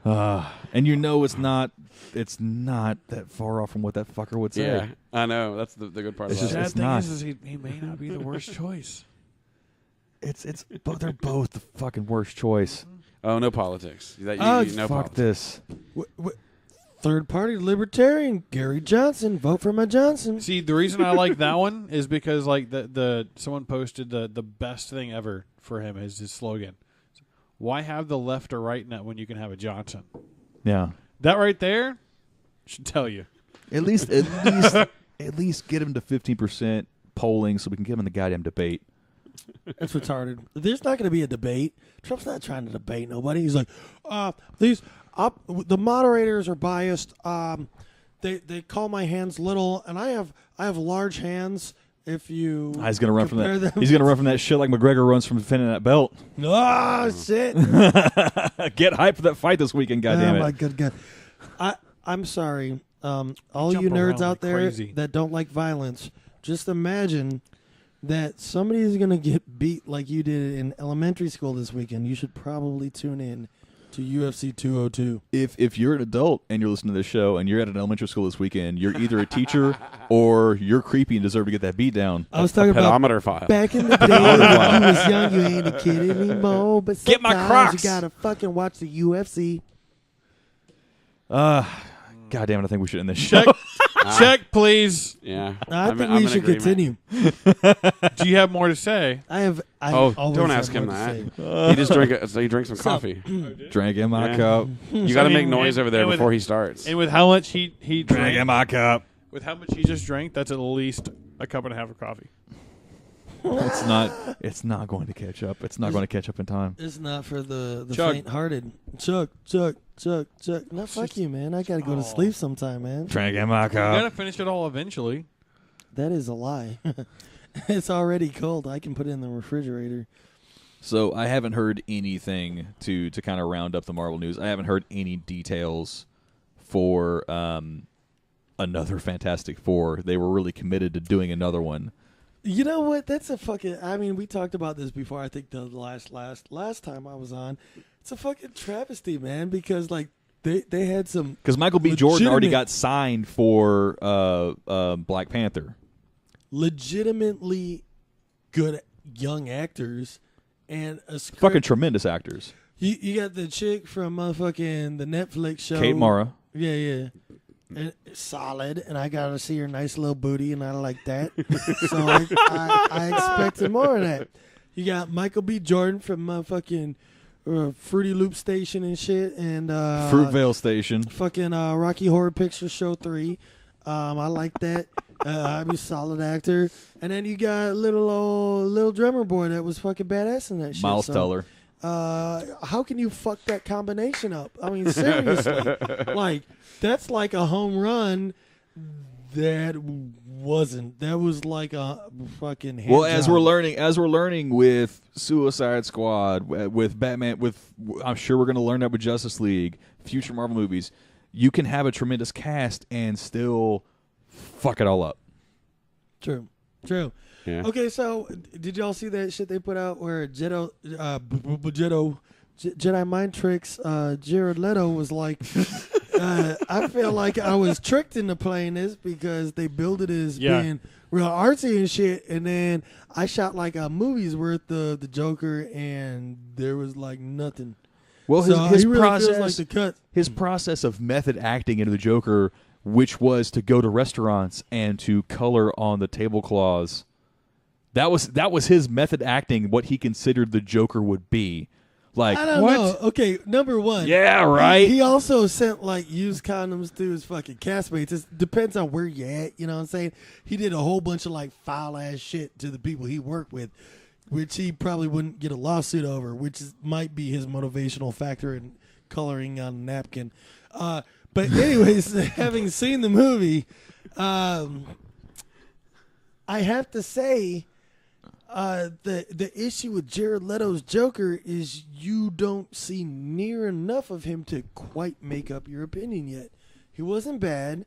[SPEAKER 5] And you know it's not that far off from what that fucker would say.
[SPEAKER 2] Yeah, I know. That's the good part
[SPEAKER 5] It's
[SPEAKER 2] about
[SPEAKER 5] just-
[SPEAKER 2] it.
[SPEAKER 4] Sad
[SPEAKER 5] it's
[SPEAKER 4] thing
[SPEAKER 5] not.
[SPEAKER 4] is he may not be the worst choice.
[SPEAKER 5] But they're both the fucking worst choice.
[SPEAKER 2] Oh, no politics. No
[SPEAKER 5] Fuck
[SPEAKER 2] politics.
[SPEAKER 5] this.
[SPEAKER 3] Third-party libertarian Gary Johnson. Vote for my Johnson.
[SPEAKER 4] See, the reason I like that one is because like the someone posted the best thing ever for him is his slogan. Why have the left or right net when you can have a Johnson?
[SPEAKER 5] Yeah.
[SPEAKER 4] That right there should tell you.
[SPEAKER 5] At least get him to 15% polling so we can get him in the goddamn debate.
[SPEAKER 3] That's retarded. There's not going to be a debate. Trump's not trying to debate nobody. He's like, the moderators are biased. They call my hands little, and I have large hands. If you
[SPEAKER 5] He's gonna run from that.
[SPEAKER 3] them.
[SPEAKER 5] He's gonna run from that shit like McGregor runs from defending that belt.
[SPEAKER 3] Oh shit!
[SPEAKER 5] Get hyped for that fight this weekend, goddamn
[SPEAKER 3] Oh
[SPEAKER 5] it!
[SPEAKER 3] my good God! I'm sorry. All
[SPEAKER 4] jump
[SPEAKER 3] you nerds
[SPEAKER 4] around
[SPEAKER 3] out
[SPEAKER 4] like
[SPEAKER 3] there
[SPEAKER 4] crazy.
[SPEAKER 3] that don't like violence, just imagine that somebody's gonna get beat like you did in elementary school this weekend. You should probably tune in to UFC 202.
[SPEAKER 5] If you're an adult and you're listening to this show and you're at an elementary school this weekend, you're either a teacher or you're creepy and deserve to get that beat down.
[SPEAKER 3] I was talking about
[SPEAKER 2] Pedometer file.
[SPEAKER 3] back in the day when you was young, you ain't a kid anymore. But
[SPEAKER 5] Get my
[SPEAKER 3] sometimes
[SPEAKER 5] Crocs.
[SPEAKER 3] you gotta fucking watch the UFC.
[SPEAKER 5] God damn it! I think we should end this show.
[SPEAKER 4] Check, please.
[SPEAKER 2] Yeah.
[SPEAKER 3] I
[SPEAKER 2] I'm
[SPEAKER 3] think
[SPEAKER 2] in
[SPEAKER 3] we should
[SPEAKER 2] agreement.
[SPEAKER 3] continue.
[SPEAKER 4] Do you have more to say?
[SPEAKER 3] I
[SPEAKER 2] Oh,
[SPEAKER 3] always
[SPEAKER 2] don't
[SPEAKER 3] have
[SPEAKER 2] ask him
[SPEAKER 3] more to
[SPEAKER 2] that.
[SPEAKER 3] say.
[SPEAKER 2] He just drank some coffee.
[SPEAKER 5] Drink in my
[SPEAKER 2] Yeah.
[SPEAKER 5] cup.
[SPEAKER 2] You got to
[SPEAKER 4] I
[SPEAKER 2] make
[SPEAKER 4] mean,
[SPEAKER 2] noise over there
[SPEAKER 4] and with-
[SPEAKER 2] before he starts.
[SPEAKER 4] And with how much he
[SPEAKER 5] Drink
[SPEAKER 4] drank,
[SPEAKER 5] in my cup.
[SPEAKER 4] with how much he just drank, that's at least a cup and a half of coffee.
[SPEAKER 5] It's not going to catch up. It's not going to catch up in time.
[SPEAKER 3] It's not for the
[SPEAKER 4] Chug.
[SPEAKER 3] faint-hearted. Chuck. No, fuck you, man. I gotta go to sleep sometime, man.
[SPEAKER 5] Drink in my
[SPEAKER 4] You gotta
[SPEAKER 5] cup.
[SPEAKER 4] finish it all eventually.
[SPEAKER 3] That is a lie. It's already cold. I can put it in the refrigerator.
[SPEAKER 5] So I haven't heard anything to kind of round up the Marvel news. I haven't heard any details for another Fantastic Four. They were really committed to doing another one.
[SPEAKER 3] You know what? That's a fucking. I mean, we talked about this before. I think the last time I was on. It's a fucking travesty, man. Because like they had some
[SPEAKER 5] Because Michael B. Jordan already
[SPEAKER 3] legitimate-
[SPEAKER 5] got signed for Black Panther.
[SPEAKER 3] legitimately good young actors and a script.
[SPEAKER 5] Fucking tremendous actors.
[SPEAKER 3] You got the chick from motherfucking the Netflix show,
[SPEAKER 5] Kate Mara.
[SPEAKER 3] Yeah. And solid, and I got to see her nice little booty, and I like that. So I expected more of that. You got Michael B. Jordan from motherfucking Fruity Loop Station and shit, and
[SPEAKER 5] Fruitvale Station.
[SPEAKER 3] fucking Rocky Horror Picture Show 3. I like that. I'm a solid actor. And then you got little drummer boy that was fucking badass in that shit.
[SPEAKER 5] Miles
[SPEAKER 3] so,
[SPEAKER 5] Teller.
[SPEAKER 3] how can you fuck that combination up? I mean, seriously. Like, that's like a home run that wasn't. That was like a fucking hand
[SPEAKER 5] Well, as
[SPEAKER 3] job.
[SPEAKER 5] we're learning with Suicide Squad, with Batman, I'm sure we're going to learn that with Justice League, future Marvel movies. You can have a tremendous cast and still fuck it all up.
[SPEAKER 3] True.
[SPEAKER 2] Yeah.
[SPEAKER 3] Okay, so did y'all see that shit they put out where Jedi mind tricks? Jared Leto was like, I feel like I was tricked into playing this because they billed it as being real artsy and shit, and then I shot like a movie's worth of the Joker, and there was like nothing.
[SPEAKER 5] Well,
[SPEAKER 3] So
[SPEAKER 5] his
[SPEAKER 3] he really feels
[SPEAKER 5] process,
[SPEAKER 3] like the cut.
[SPEAKER 5] his process of method acting into the Joker, which was to go to restaurants and to color on the tablecloths. That was his method acting. What he considered the Joker would be. Like,
[SPEAKER 3] I don't
[SPEAKER 5] what?
[SPEAKER 3] know. Okay, number one.
[SPEAKER 5] Yeah, right.
[SPEAKER 3] He also sent like used condoms to his fucking castmates. It depends on where you at. You know what I'm saying? He did a whole bunch of like foul ass shit to the people he worked with, which he probably wouldn't get a lawsuit over, which might be his motivational factor in coloring on a napkin. But anyways, having seen the movie, I have to say. The issue with Jared Leto's Joker is you don't see near enough of him to quite make up your opinion yet. He wasn't bad.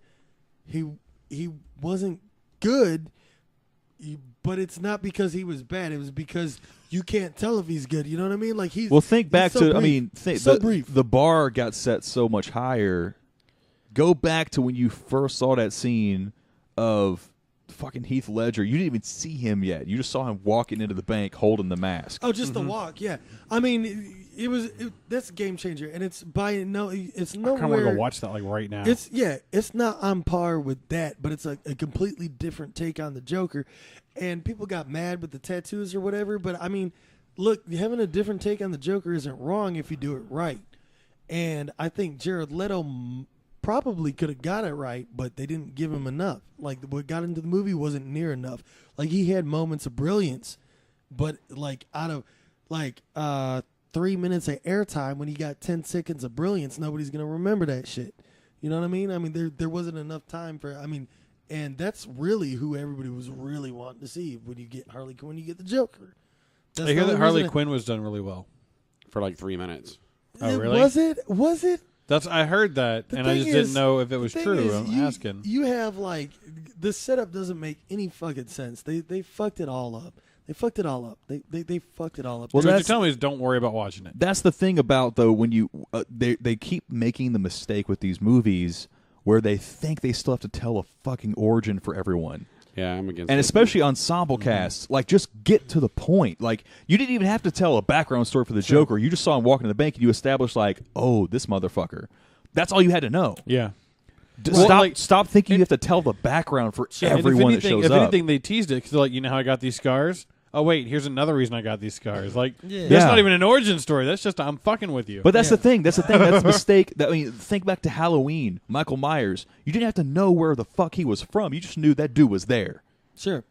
[SPEAKER 3] He wasn't good. but it's not because he was bad. It was because you can't tell if he's good. You know what I mean? Like he's.
[SPEAKER 5] Well, think back
[SPEAKER 3] so
[SPEAKER 5] to.
[SPEAKER 3] brief.
[SPEAKER 5] I mean,
[SPEAKER 3] brief.
[SPEAKER 5] The bar got set so much higher. Go back to when you first saw that scene of fucking Heath Ledger. You didn't even see him yet. You just saw him walking into the bank holding the mask.
[SPEAKER 3] Oh, just the walk. Yeah. I mean, that's a game changer, and it's it's nowhere.
[SPEAKER 4] I kind of want to go watch that like right now.
[SPEAKER 3] It's not on par with that, but it's a completely different take on the Joker, and people got mad with the tattoos or whatever. But I mean, look, having a different take on the Joker isn't wrong if you do it right, and I think Jared Leto probably could have got it right, but they didn't give him enough. Like what got into the movie wasn't near enough. Like he had moments of brilliance, but like out of 3 minutes of airtime, when he got 10 seconds of brilliance, nobody's gonna remember that shit. You know what I mean? I mean there wasn't enough time for. I mean, and that's really who everybody was really wanting to see when you get Harley Quinn, you get the Joker.
[SPEAKER 4] I hear that Harley Quinn was done really well
[SPEAKER 2] for like 3 minutes.
[SPEAKER 4] Oh, really?
[SPEAKER 3] Was it?
[SPEAKER 4] I heard that, and I just didn't know if it was true. I'm asking.
[SPEAKER 3] You have the setup doesn't make any fucking sense. They fucked it all up. They fucked it all up. They fucked it all up.
[SPEAKER 4] Well, what you're telling me is don't worry about watching it.
[SPEAKER 5] That's the thing about though when you they keep making the mistake with these movies where they think they still have to tell a fucking origin for everyone.
[SPEAKER 2] Yeah, I'm against.
[SPEAKER 5] And
[SPEAKER 2] it.
[SPEAKER 5] especially ensemble casts, like just get to the point. Like you didn't even have to tell a background story for the Joker. You just saw him walking in the bank, and you established like, oh, this motherfucker. That's all you had to know.
[SPEAKER 4] Yeah.
[SPEAKER 5] Stop thinking you have to tell the background for everyone that shows
[SPEAKER 4] up. If
[SPEAKER 5] up.
[SPEAKER 4] anything, they teased it because like, you know how I got these scars. Oh wait, here's another reason I got these scars. Like that's not even an origin story. That's just I'm fucking with you.
[SPEAKER 5] But that's the thing. That's a mistake. Think back to Halloween. Michael Myers. You didn't have to know where the fuck he was from. You just knew that dude was there.
[SPEAKER 3] Sure.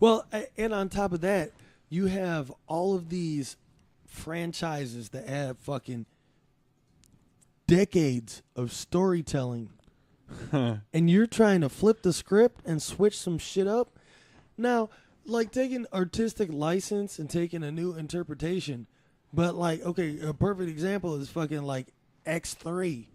[SPEAKER 3] Well, and on top of that, you have all of these franchises that have fucking decades of storytelling, and you're trying to flip the script and switch some shit up. Now, like taking artistic license and taking a new interpretation, but like, okay, a perfect example is fucking like X3.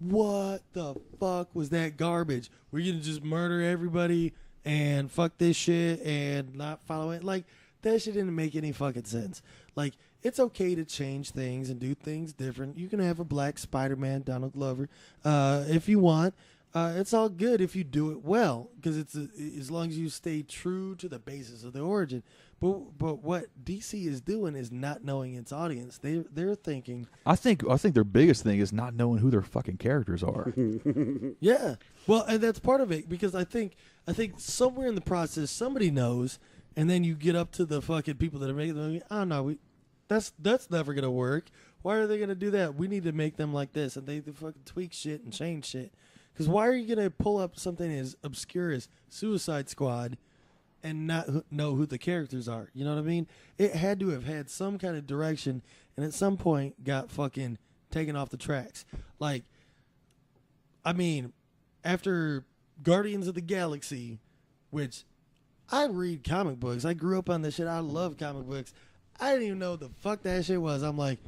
[SPEAKER 3] What the fuck was that garbage? We're gonna just murder everybody and fuck this shit and not follow it. Like, that shit didn't make any fucking sense. Like, it's okay to change things and do things different. You can have a black Spider-Man, Donald Glover, if you want. It's all good if you do it well, because it's as long as you stay true to the basis of the origin. But what DC is doing is not knowing its audience. They're thinking.
[SPEAKER 5] I think their biggest thing is not knowing who their fucking characters are.
[SPEAKER 3] Yeah, well, and that's part of it, because I think somewhere in the process somebody knows, and then you get up to the fucking people that are making the movie. Oh no, that's never gonna work. Why are they gonna do that? We need to make them like this, and they fucking tweak shit and change shit. Because why are you going to pull up something as obscure as Suicide Squad and not know who the characters are? You know what I mean? It had to have had some kind of direction, and at some point got fucking taken off the tracks. Like, I mean, after Guardians of the Galaxy, which I read comic books. I grew up on this shit. I love comic books. I didn't even know what the fuck that shit was. I'm like,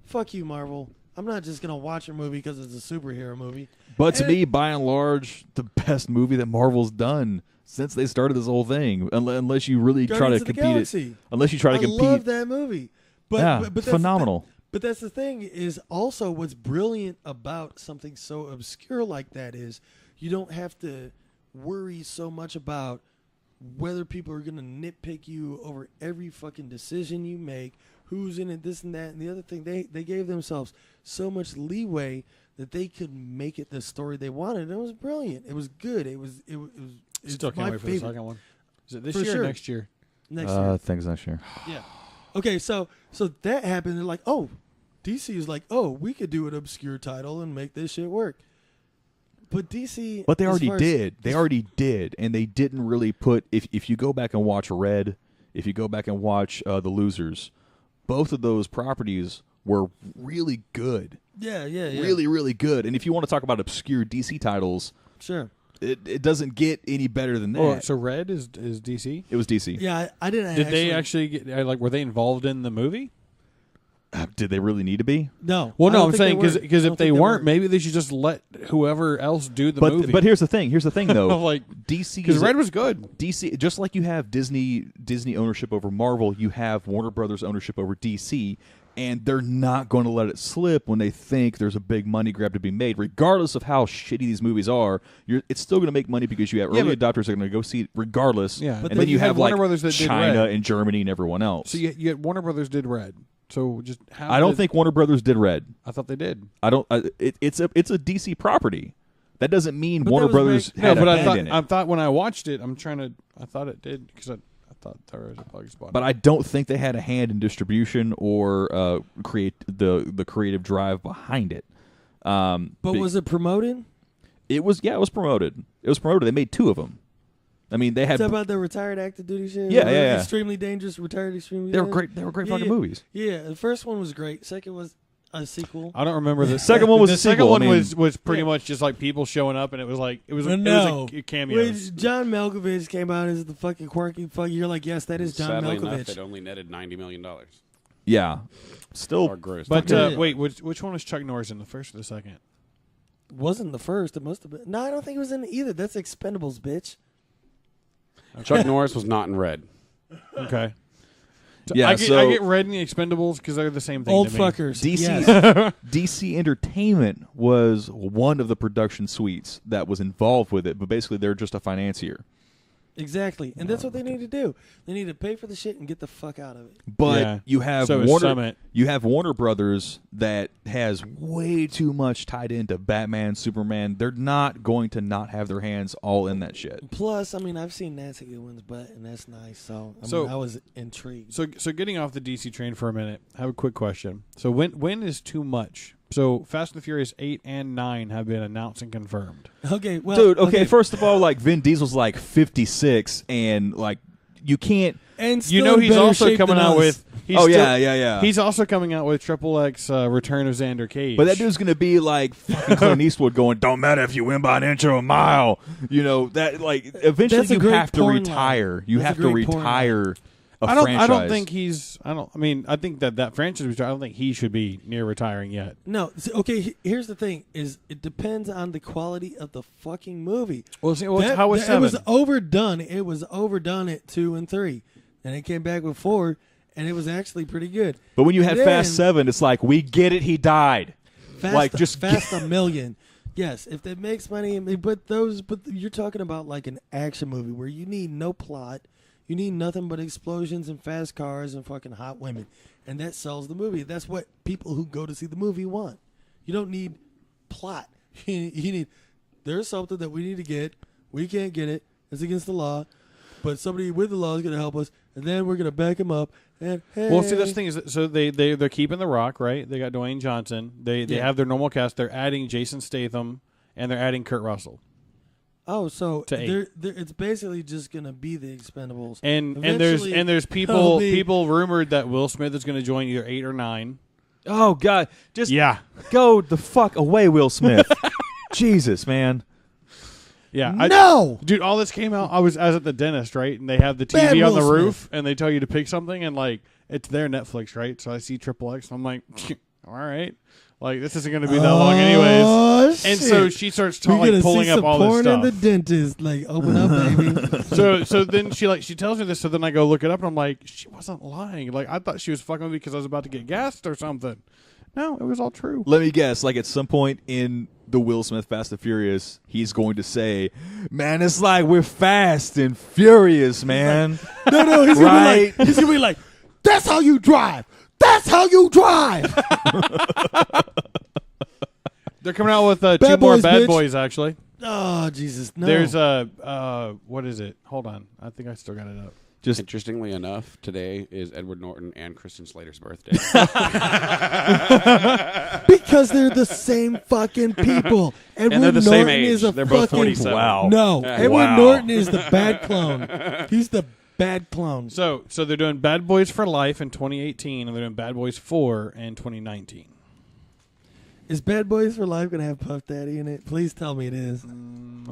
[SPEAKER 3] fuck you, Marvel. I'm not just going to watch a movie because it's a superhero movie.
[SPEAKER 5] But to me, by and large, the best movie that Marvel's done since they started this whole thing, unless you really try to compete it. Unless you try to compete.
[SPEAKER 3] I love that movie. But that's
[SPEAKER 5] phenomenal.
[SPEAKER 3] But that's the thing, is also what's brilliant about something so obscure like that is you don't have to worry so much about whether people are going to nitpick you over every fucking decision you make, who's in it, this and that. And the other thing, they gave themselves so much leeway that they could make it the story they wanted. It was brilliant. It was good. It was
[SPEAKER 4] Still can't wait for the second one. Is it this year or next year?
[SPEAKER 3] Next year.
[SPEAKER 5] Things next year.
[SPEAKER 3] Yeah. Okay, so that happened. They're like, oh, DC is like, oh, we could do an obscure title and make this shit work. But DC...
[SPEAKER 5] But they already did. They already did. And they didn't really put... If you go back and watch Red, if you go back and watch The Losers, both of those properties were really good.
[SPEAKER 3] Yeah.
[SPEAKER 5] Really, really good. And if you want to talk about obscure DC titles...
[SPEAKER 3] Sure.
[SPEAKER 5] It doesn't get any better than that.
[SPEAKER 4] Oh, so Red is DC?
[SPEAKER 5] It was DC.
[SPEAKER 3] Yeah, I didn't
[SPEAKER 4] Did they actually get... were they involved in the movie?
[SPEAKER 5] Did they really need to be?
[SPEAKER 3] No.
[SPEAKER 4] Well,
[SPEAKER 3] I
[SPEAKER 4] no,
[SPEAKER 3] don't
[SPEAKER 4] I'm
[SPEAKER 3] think
[SPEAKER 4] saying
[SPEAKER 3] they were.
[SPEAKER 4] because
[SPEAKER 3] I
[SPEAKER 4] if
[SPEAKER 3] don't
[SPEAKER 4] they
[SPEAKER 3] think
[SPEAKER 4] weren't,
[SPEAKER 3] were.
[SPEAKER 4] maybe they should just let whoever else do the movie.
[SPEAKER 5] But here's the thing. Here's the thing though.
[SPEAKER 4] Like,
[SPEAKER 5] DC
[SPEAKER 4] because
[SPEAKER 5] is
[SPEAKER 4] Red was good.
[SPEAKER 5] DC, just like you have Disney ownership over Marvel, you have Warner Brothers ownership over DC, and they're not going to let it slip when they think there's a big money grab to be made, regardless of how shitty these movies are. It's still going to make money because you have early adopters that are going to go see it regardless.
[SPEAKER 4] Yeah,
[SPEAKER 5] and then you have
[SPEAKER 4] Warner
[SPEAKER 5] like
[SPEAKER 4] Brothers that
[SPEAKER 5] China
[SPEAKER 4] did Red.
[SPEAKER 5] and Germany and everyone else.
[SPEAKER 4] So you had Warner Brothers did Red. So just how
[SPEAKER 5] I don't think Warner Brothers did Red.
[SPEAKER 4] I thought they did.
[SPEAKER 5] I don't. It's a DC property. That doesn't mean
[SPEAKER 3] But
[SPEAKER 5] Warner
[SPEAKER 3] that was
[SPEAKER 5] Brothers
[SPEAKER 3] back-
[SPEAKER 5] had
[SPEAKER 4] No, but
[SPEAKER 5] a
[SPEAKER 4] I
[SPEAKER 5] hand
[SPEAKER 4] thought
[SPEAKER 5] in it.
[SPEAKER 4] I thought when I watched it, I thought it did because I thought there was a bug spot.
[SPEAKER 5] But I don't think they had a hand in distribution or create the creative drive behind it.
[SPEAKER 3] But was it promoted?
[SPEAKER 5] It was promoted. It was promoted. They made 2 of them. I mean, they had.
[SPEAKER 3] Is that about the retired active duty shit?
[SPEAKER 5] Yeah, yeah.
[SPEAKER 3] Extremely dangerous, retired extremely.
[SPEAKER 5] They were
[SPEAKER 3] dangerous?
[SPEAKER 5] great. They were great
[SPEAKER 3] Yeah,
[SPEAKER 5] fucking
[SPEAKER 3] yeah.
[SPEAKER 5] movies.
[SPEAKER 3] Yeah, the first one was great. Second was a sequel.
[SPEAKER 4] I don't remember the
[SPEAKER 5] second one was
[SPEAKER 4] the
[SPEAKER 5] a
[SPEAKER 4] second
[SPEAKER 5] sequel.
[SPEAKER 4] one
[SPEAKER 5] I mean-
[SPEAKER 4] was pretty much just like people showing up, and it was like it was
[SPEAKER 3] No.
[SPEAKER 4] a cameo.
[SPEAKER 3] Which John Malkovich came out as the fucking quirky fuck. You're like, yes, that is John
[SPEAKER 2] Sadly enough,
[SPEAKER 3] Malkovich.
[SPEAKER 2] it only netted $90 million.
[SPEAKER 5] Yeah. Still.
[SPEAKER 2] Or gross.
[SPEAKER 4] But
[SPEAKER 3] Yeah.
[SPEAKER 4] wait, which one was Chuck Norris in, the first or the second?
[SPEAKER 3] Wasn't the first. It must have been. No, I don't think it was in either. That's Expendables, bitch.
[SPEAKER 2] Chuck Norris was not in Red.
[SPEAKER 4] Okay. So
[SPEAKER 5] Yeah,
[SPEAKER 4] I
[SPEAKER 5] so-
[SPEAKER 4] get Red and the Expendables because they're the same thing.
[SPEAKER 3] Old
[SPEAKER 4] to me.
[SPEAKER 3] fuckers.
[SPEAKER 5] DC
[SPEAKER 3] Yes.
[SPEAKER 5] DC Entertainment was one of the production suites that was involved with it, but basically they're just a financier.
[SPEAKER 3] Exactly. And that's what they need to do. They need to pay for the shit and get the fuck out of it.
[SPEAKER 5] But
[SPEAKER 4] Yeah.
[SPEAKER 5] you have
[SPEAKER 4] So is
[SPEAKER 5] Warner.
[SPEAKER 4] Summit.
[SPEAKER 5] You have Warner Brothers that has way too much tied into Batman, Superman. They're not going to not have their hands all in that shit.
[SPEAKER 3] Plus, I mean, I've seen Nancy Goodwin's butt, and that's nice. So,
[SPEAKER 4] So-
[SPEAKER 3] I was intrigued.
[SPEAKER 4] So getting off the DC train for a minute, I have a quick question. So when is too much? So Fast and the Furious 8 and 9 have been announced and confirmed.
[SPEAKER 3] Okay, well,
[SPEAKER 5] Dude, okay, first of all, like Vin Diesel's like 56, and like you can't.
[SPEAKER 3] and
[SPEAKER 4] You
[SPEAKER 3] still
[SPEAKER 4] know
[SPEAKER 3] in
[SPEAKER 4] he's
[SPEAKER 3] better
[SPEAKER 4] also
[SPEAKER 3] shape
[SPEAKER 4] coming
[SPEAKER 3] than
[SPEAKER 4] out
[SPEAKER 3] us.
[SPEAKER 4] with. He's
[SPEAKER 5] Oh
[SPEAKER 4] still-
[SPEAKER 5] yeah.
[SPEAKER 4] He's also coming out with Triple X Return of Xander Cage.
[SPEAKER 5] But that dude's gonna be like fucking Clint Eastwood going, "Don't matter if you win by an inch or a mile." You know that like eventually
[SPEAKER 3] That's a
[SPEAKER 5] you
[SPEAKER 3] great
[SPEAKER 5] have to
[SPEAKER 3] porn
[SPEAKER 5] retire.
[SPEAKER 3] line.
[SPEAKER 5] You
[SPEAKER 3] That's
[SPEAKER 5] have
[SPEAKER 3] a
[SPEAKER 5] to
[SPEAKER 3] great porn
[SPEAKER 5] retire a
[SPEAKER 4] I don't.
[SPEAKER 5] franchise.
[SPEAKER 4] I don't think he's. I don't. I mean, I think that franchise. I don't think he should be near retiring yet.
[SPEAKER 3] No, okay. Here's the thing: is it depends on the quality of the fucking movie.
[SPEAKER 4] Well, see, how was
[SPEAKER 3] It
[SPEAKER 4] 7?
[SPEAKER 3] was overdone. It was overdone at 2 and 3, and it came back with 4, and it was actually pretty good.
[SPEAKER 5] But when you had
[SPEAKER 3] Then-
[SPEAKER 5] Fast 7, it's like we get it. He died.
[SPEAKER 3] Fast,
[SPEAKER 5] Like, just
[SPEAKER 3] Fast a million. Yes, if that makes money, but you're talking about like an action movie where you need no plot, you need nothing but explosions and fast cars and fucking hot women, and that sells the movie. That's what people who go to see the movie want. You don't need plot. You need there's something that we need to get. We can't get it. It's against the law, but somebody with the law is going to help us, and then we're going to back him up. And hey,
[SPEAKER 4] Well, see, that's the thing is, that, so they're keeping The Rock, right? They got Dwayne Johnson. They
[SPEAKER 3] Yeah.
[SPEAKER 4] have their normal cast. They're adding Jason Statham, and they're adding Kurt Russell.
[SPEAKER 3] Oh, so
[SPEAKER 4] To 8.
[SPEAKER 3] it's basically just going to be the Expendables.
[SPEAKER 4] And
[SPEAKER 3] Eventually,
[SPEAKER 4] there's
[SPEAKER 3] it'll be-
[SPEAKER 4] people rumored that Will Smith is going to join either 8 or 9.
[SPEAKER 5] Oh God, just
[SPEAKER 4] Yeah,
[SPEAKER 5] go the fuck away, Will Smith. Jesus, man.
[SPEAKER 4] yeah.
[SPEAKER 3] No!
[SPEAKER 4] Dude, all this came out. I was at the dentist, right? And they have the
[SPEAKER 3] Bad
[SPEAKER 4] TV on
[SPEAKER 3] Will
[SPEAKER 4] the
[SPEAKER 3] Smith.
[SPEAKER 4] roof, and they tell you to pick something, and like it's their Netflix, right? So I see Triple X, and I'm like, all right, like this isn't going to be that long, anyways.
[SPEAKER 3] Oh,
[SPEAKER 4] And so
[SPEAKER 3] shit.
[SPEAKER 4] she starts
[SPEAKER 3] We're
[SPEAKER 4] like
[SPEAKER 3] gonna
[SPEAKER 4] pulling
[SPEAKER 3] see
[SPEAKER 4] up
[SPEAKER 3] some
[SPEAKER 4] all this
[SPEAKER 3] porn in
[SPEAKER 4] stuff.
[SPEAKER 3] the dentist. Like, open up, baby.
[SPEAKER 4] So then she tells me this. So then I go look it up, and I'm like, she wasn't lying. Like I thought she was fucking with me because I was about to get gassed or something. No, it was all true.
[SPEAKER 5] Let me guess. Like at some point in the Will Smith Fast and Furious, he's going to say, "Man, it's like we're fast and furious, man."
[SPEAKER 3] No, he's
[SPEAKER 5] Right?
[SPEAKER 3] gonna be like, that's how you drive. That's how you drive.
[SPEAKER 4] They're coming out with 2
[SPEAKER 3] Bad
[SPEAKER 4] more
[SPEAKER 3] Boys,
[SPEAKER 4] Bad
[SPEAKER 3] bitch.
[SPEAKER 4] Boys. Actually,
[SPEAKER 3] Oh, Jesus, no.
[SPEAKER 4] there's what is it? Hold on, I think I still got it up.
[SPEAKER 5] Just
[SPEAKER 2] Interestingly enough, today is Edward Norton and Kristen Slater's birthday.
[SPEAKER 3] because they're the same fucking people. Edward
[SPEAKER 2] they're the
[SPEAKER 3] Norton
[SPEAKER 2] same age.
[SPEAKER 3] is a
[SPEAKER 2] They're both
[SPEAKER 3] fucking
[SPEAKER 2] 47.
[SPEAKER 5] wow.
[SPEAKER 3] No,
[SPEAKER 2] Yeah.
[SPEAKER 3] Edward
[SPEAKER 5] Wow.
[SPEAKER 3] Norton is the bad clone. He's the bad clone.
[SPEAKER 4] So they're doing Bad Boys for Life in 2018, and they're doing Bad Boys 4 in 2019.
[SPEAKER 3] Is Bad Boys for Life gonna have Puff Daddy in it? Please tell me it is.
[SPEAKER 4] Let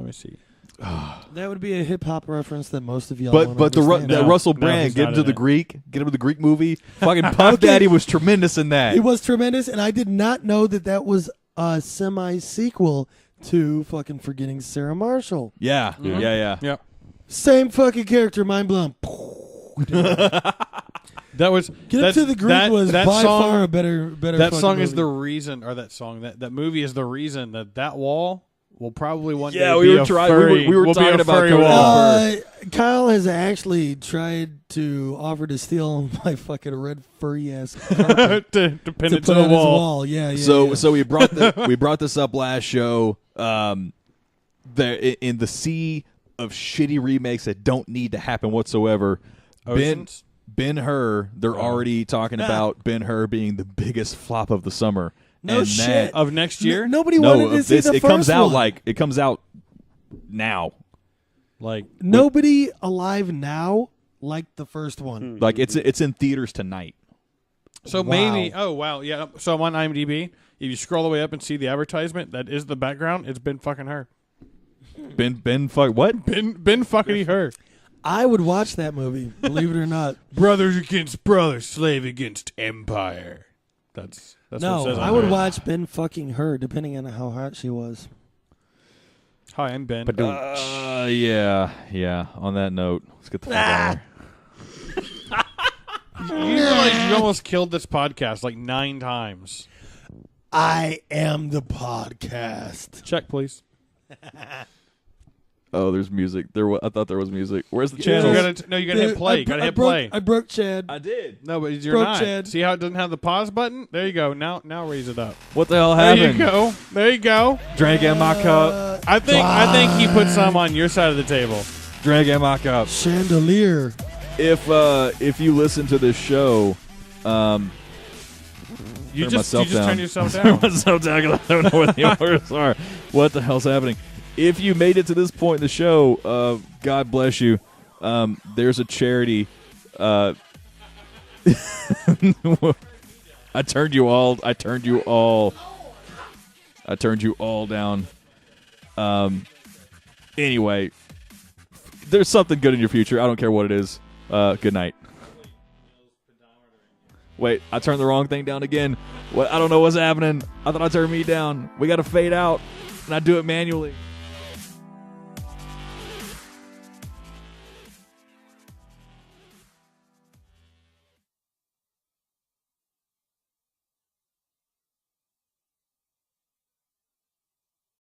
[SPEAKER 4] me see.
[SPEAKER 3] That would be a hip hop reference that most of y'all.
[SPEAKER 5] But the
[SPEAKER 3] understand.
[SPEAKER 5] Russell
[SPEAKER 4] No,
[SPEAKER 5] Brand
[SPEAKER 4] he's
[SPEAKER 5] get
[SPEAKER 4] not
[SPEAKER 5] into
[SPEAKER 4] in
[SPEAKER 5] the
[SPEAKER 4] it.
[SPEAKER 5] Greek, get into the Greek movie. Fucking Puff Daddy was tremendous in that.
[SPEAKER 3] It was tremendous, and I did not know that was a semi-sequel to fucking Forgetting Sarah Marshall.
[SPEAKER 5] Yeah,
[SPEAKER 4] Mm-hmm.
[SPEAKER 5] yeah.
[SPEAKER 4] Yep.
[SPEAKER 3] Same fucking character, mind blown.
[SPEAKER 4] That was
[SPEAKER 3] Get Up to the Greek was by far a better.
[SPEAKER 4] That
[SPEAKER 3] fucking
[SPEAKER 4] song is
[SPEAKER 3] movie.
[SPEAKER 4] the reason, or that movie is the reason that wall will probably one day
[SPEAKER 5] Yeah,
[SPEAKER 4] be
[SPEAKER 5] we were
[SPEAKER 4] a
[SPEAKER 5] trying-
[SPEAKER 4] furry.
[SPEAKER 5] we were
[SPEAKER 4] will be
[SPEAKER 5] talking
[SPEAKER 4] a
[SPEAKER 5] about
[SPEAKER 4] furry
[SPEAKER 5] Conan
[SPEAKER 4] wall.
[SPEAKER 3] Kyle has actually tried to offer to steal my fucking red furry ass carpet
[SPEAKER 4] to pin
[SPEAKER 3] to
[SPEAKER 4] it
[SPEAKER 3] put
[SPEAKER 4] to
[SPEAKER 3] on
[SPEAKER 4] the
[SPEAKER 3] his
[SPEAKER 4] wall.
[SPEAKER 3] wall. Yeah.
[SPEAKER 5] So we brought this up last show. In the sea of shitty remakes that don't need to happen whatsoever.
[SPEAKER 4] Oceans?
[SPEAKER 5] Ben-Hur, they're already talking about Ben-Hur being the biggest flop of the summer.
[SPEAKER 3] No
[SPEAKER 5] And
[SPEAKER 3] shit.
[SPEAKER 5] that-
[SPEAKER 4] Of next year,
[SPEAKER 3] Nobody
[SPEAKER 5] no,
[SPEAKER 3] wanted to
[SPEAKER 5] of
[SPEAKER 3] see
[SPEAKER 5] this,
[SPEAKER 3] the
[SPEAKER 5] it
[SPEAKER 3] first
[SPEAKER 5] comes out
[SPEAKER 3] one.
[SPEAKER 5] it comes out now.
[SPEAKER 4] like
[SPEAKER 3] Nobody alive now liked the first one.
[SPEAKER 5] Like it's in theaters tonight.
[SPEAKER 4] so
[SPEAKER 3] Wow.
[SPEAKER 4] maybe. Oh wow, yeah. So I'm on IMDb. If you scroll all the way up and see the advertisement, that is the background. It's Ben fucking her.
[SPEAKER 5] Ben fuck what?
[SPEAKER 4] Ben fucking her.
[SPEAKER 3] I would watch that movie, believe it or not.
[SPEAKER 4] Brothers against brothers, slave against empire. That's what it
[SPEAKER 3] No,
[SPEAKER 4] says on
[SPEAKER 3] I would
[SPEAKER 4] there.
[SPEAKER 3] watch Ben fucking her, depending on how hot she was.
[SPEAKER 4] Hi, I'm Ben.
[SPEAKER 2] But
[SPEAKER 5] Yeah. On that note, let's get the fuck out of here.
[SPEAKER 4] You realize you almost killed this podcast like 9 times.
[SPEAKER 3] I am the podcast.
[SPEAKER 4] Check, please.
[SPEAKER 5] Oh, there's music. I thought there was music. Where's the
[SPEAKER 4] You
[SPEAKER 5] channel?
[SPEAKER 4] gotta hit play. You gotta hit play.
[SPEAKER 3] I broke Chad.
[SPEAKER 5] I did.
[SPEAKER 4] No, but you're
[SPEAKER 3] Broke
[SPEAKER 4] not.
[SPEAKER 3] Chad.
[SPEAKER 4] See how it doesn't have the pause button? There you go. Now raise it up.
[SPEAKER 5] What the hell
[SPEAKER 4] There
[SPEAKER 5] happened?
[SPEAKER 4] you go. There you go.
[SPEAKER 5] Drink in my cup.
[SPEAKER 4] I think he put some on your side of the table.
[SPEAKER 5] Drink in my cup.
[SPEAKER 3] Chandelier.
[SPEAKER 5] If you listen to this show,
[SPEAKER 4] You
[SPEAKER 5] Turn
[SPEAKER 4] just
[SPEAKER 5] myself down.
[SPEAKER 4] turn yourself
[SPEAKER 5] turn
[SPEAKER 4] down.
[SPEAKER 5] myself down 'cause I don't know what the orders are. What the hell's happening? If you made it to this point in the show, God bless you. There's a charity. I turned you all down. Anyway, there's something good in your future. I don't care what it is. Good night. Wait, I turned the wrong thing down again. What? I don't know what's happening. I thought I turned me down. We got to fade out, and I do it manually.